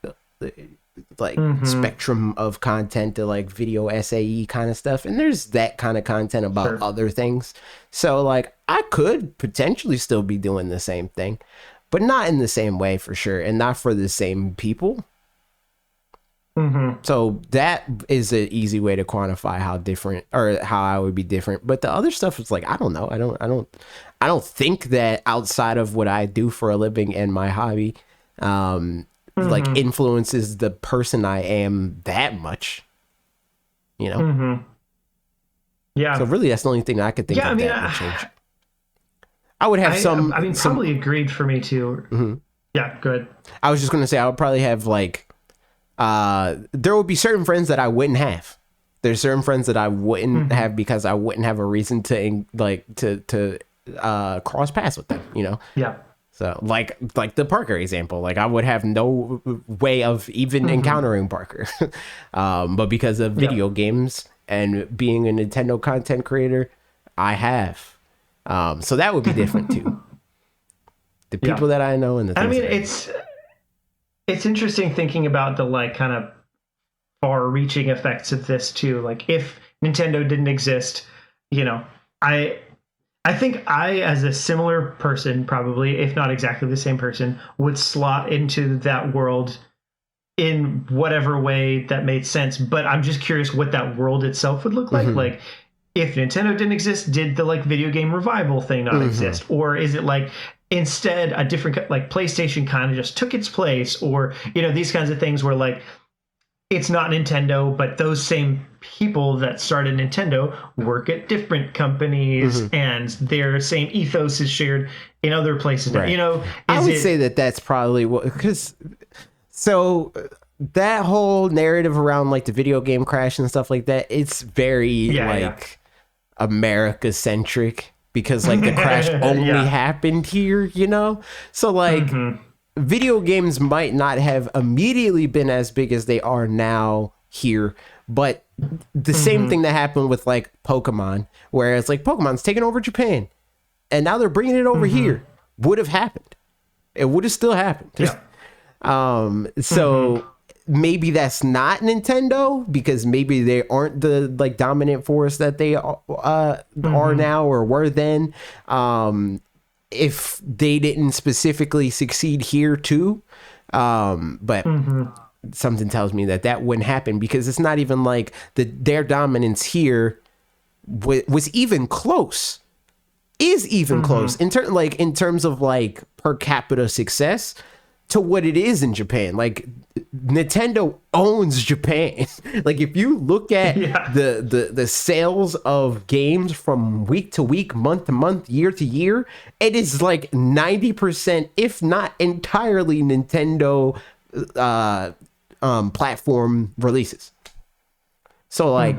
spectrum of content to like video SAE kind of stuff. And there's that kind of content about other things. So like I could potentially still be doing the same thing, but not in the same way for sure. And not for the same people. So that is an easy way to quantify how different or how I would be different. But the other stuff is like, I don't know. I don't think that outside of what I do for a living and my hobby, like influences the person I am that much, you know? Yeah. So really that's the only thing I could think of that would change. I would have probably agreed for me too. Yeah, good. I was just going to say, I would probably have like, there would be certain friends that I wouldn't have. There's certain friends that I wouldn't have because I wouldn't have a reason to like to cross paths with them, you know? Yeah. So like the Parker example, like I would have no way of even encountering Parker. But because of video games and being a Nintendo content creator, I have. So that would be different too. The people that I know and the things it's interesting thinking about the like kind of far-reaching effects of this too. Like if Nintendo didn't exist, you know, I think I, as a similar person, probably, if not exactly the same person, would slot into that world in whatever way that made sense. But I'm just curious what that world itself would look like. Like if Nintendo didn't exist, did the like video game revival thing not exist? Or is it like instead a different, like PlayStation kind of just took its place, or, you know, these kinds of things where like it's not Nintendo, but those same people that started Nintendo work at different companies and their same ethos is shared in other places. You know, I would say that that's probably what, because so that whole narrative around like the video game crash and stuff like that, it's very America centric. Because like the crash only happened here, you know? So like video games might not have immediately been as big as they are now here, but the same thing that happened with like Pokemon, where it's like Pokemon's taking over Japan and now they're bringing it over here, would have happened. It would have still happened. So maybe that's not Nintendo, because maybe they aren't the like dominant force that they are now or were then. If they didn't specifically succeed here too, but something tells me that wouldn't happen, because it's not even like their dominance here was even close. Is even close in terms of like per capita success. to what it is in Japan. Like Nintendo owns Japan. Like if you look at the sales of games from week to week, month to month, year to year, it is like 90%, if not entirely, Nintendo platform releases. So like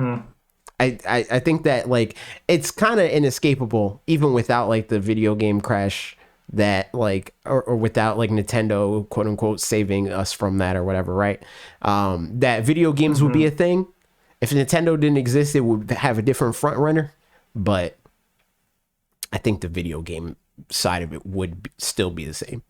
I think that like it's kind of inescapable even without like the video game crash that like or without like Nintendo quote unquote saving us from that or whatever, right? That video games would be a thing. If Nintendo didn't exist, it would have a different front runner, but I think the video game side of it would still be the same.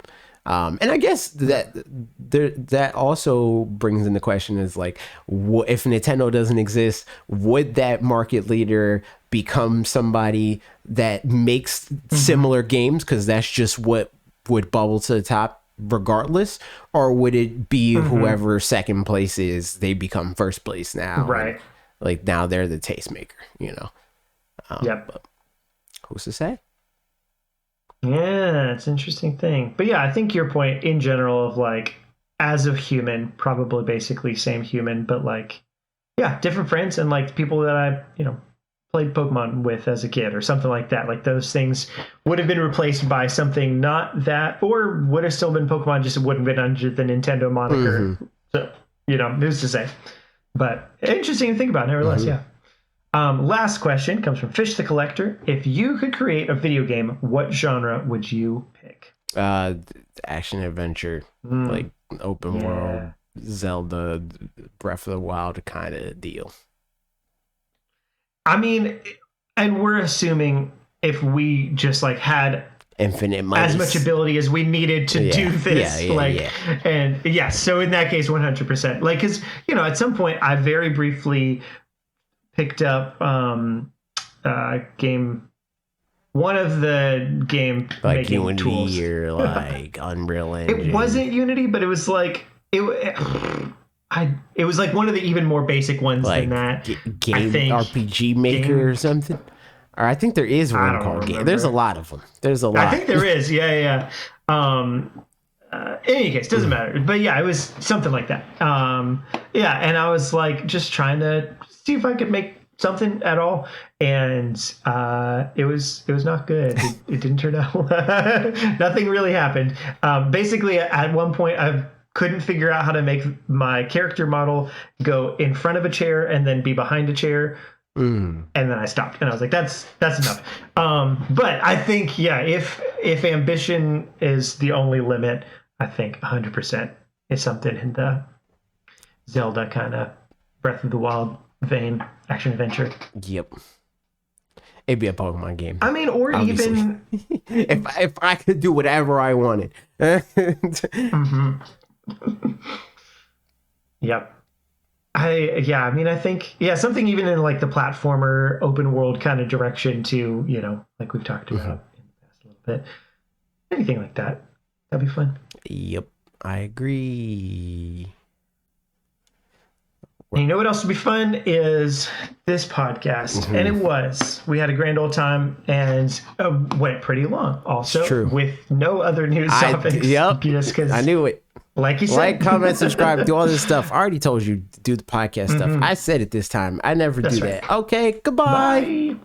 And I guess that also brings into question is like, if Nintendo doesn't exist, would that market leader become somebody that makes similar games because that's just what would bubble to the top regardless, or would it be whoever second place is, they become first place now, right? Like now they're the tastemaker, you know. But who's to say? Yeah, it's an interesting thing. But yeah, I think your point in general of like, as a human, probably basically same human, but like, yeah, different friends and like people that I, played Pokemon with as a kid or something like that. Like those things would have been replaced by something not that, or would have still been Pokemon, just wouldn't have been under the Nintendo moniker. So, who's to say? But interesting to think about, nevertheless, yeah. Last question comes from Fish the Collector. If you could create a video game, what genre would you pick? Action adventure, like open world, Zelda, Breath of the Wild kind of deal. I mean, and we're assuming if we just like had infinite money, as much ability as we needed to do this, and so in that case, 100%. Like, because at some point, I very briefly picked up game, one of the game like making Unity tools. Or like Unreal Engine. It wasn't Unity, but it was like it was like one of the even more basic ones like than that. Game RPG Maker or something. Or I think there is one called Game. There's a lot of them. There's a lot. I think there is. Yeah. In any case, doesn't matter. But yeah, it was something like that. And I was like just trying to see if I could make something at all, and it was not good. It didn't turn out. Nothing really happened. Basically, at one point, I couldn't figure out how to make my character model go in front of a chair and then be behind a chair. And then I stopped, and I was like, "That's enough." But I think, if ambition is the only limit, I think 100% is something in the Zelda kind of Breath of the Wild vein, action adventure. Yep. It'd be a Pokemon game. I mean, or obviously. Even if I could do whatever I wanted. Yep. I think something even in like the platformer open world kind of direction too, like we've talked about in the past a little bit. Anything like that. That'd be fun. Yep. I agree. And you know what else would be fun is this podcast. And we had a grand old time and went pretty long also with no other news topics. Yep. Just because I knew it. Like you said. Like, comment, subscribe, do all this stuff. I already told you to do the podcast stuff. I said it this time. I never do that. Okay, goodbye. Bye.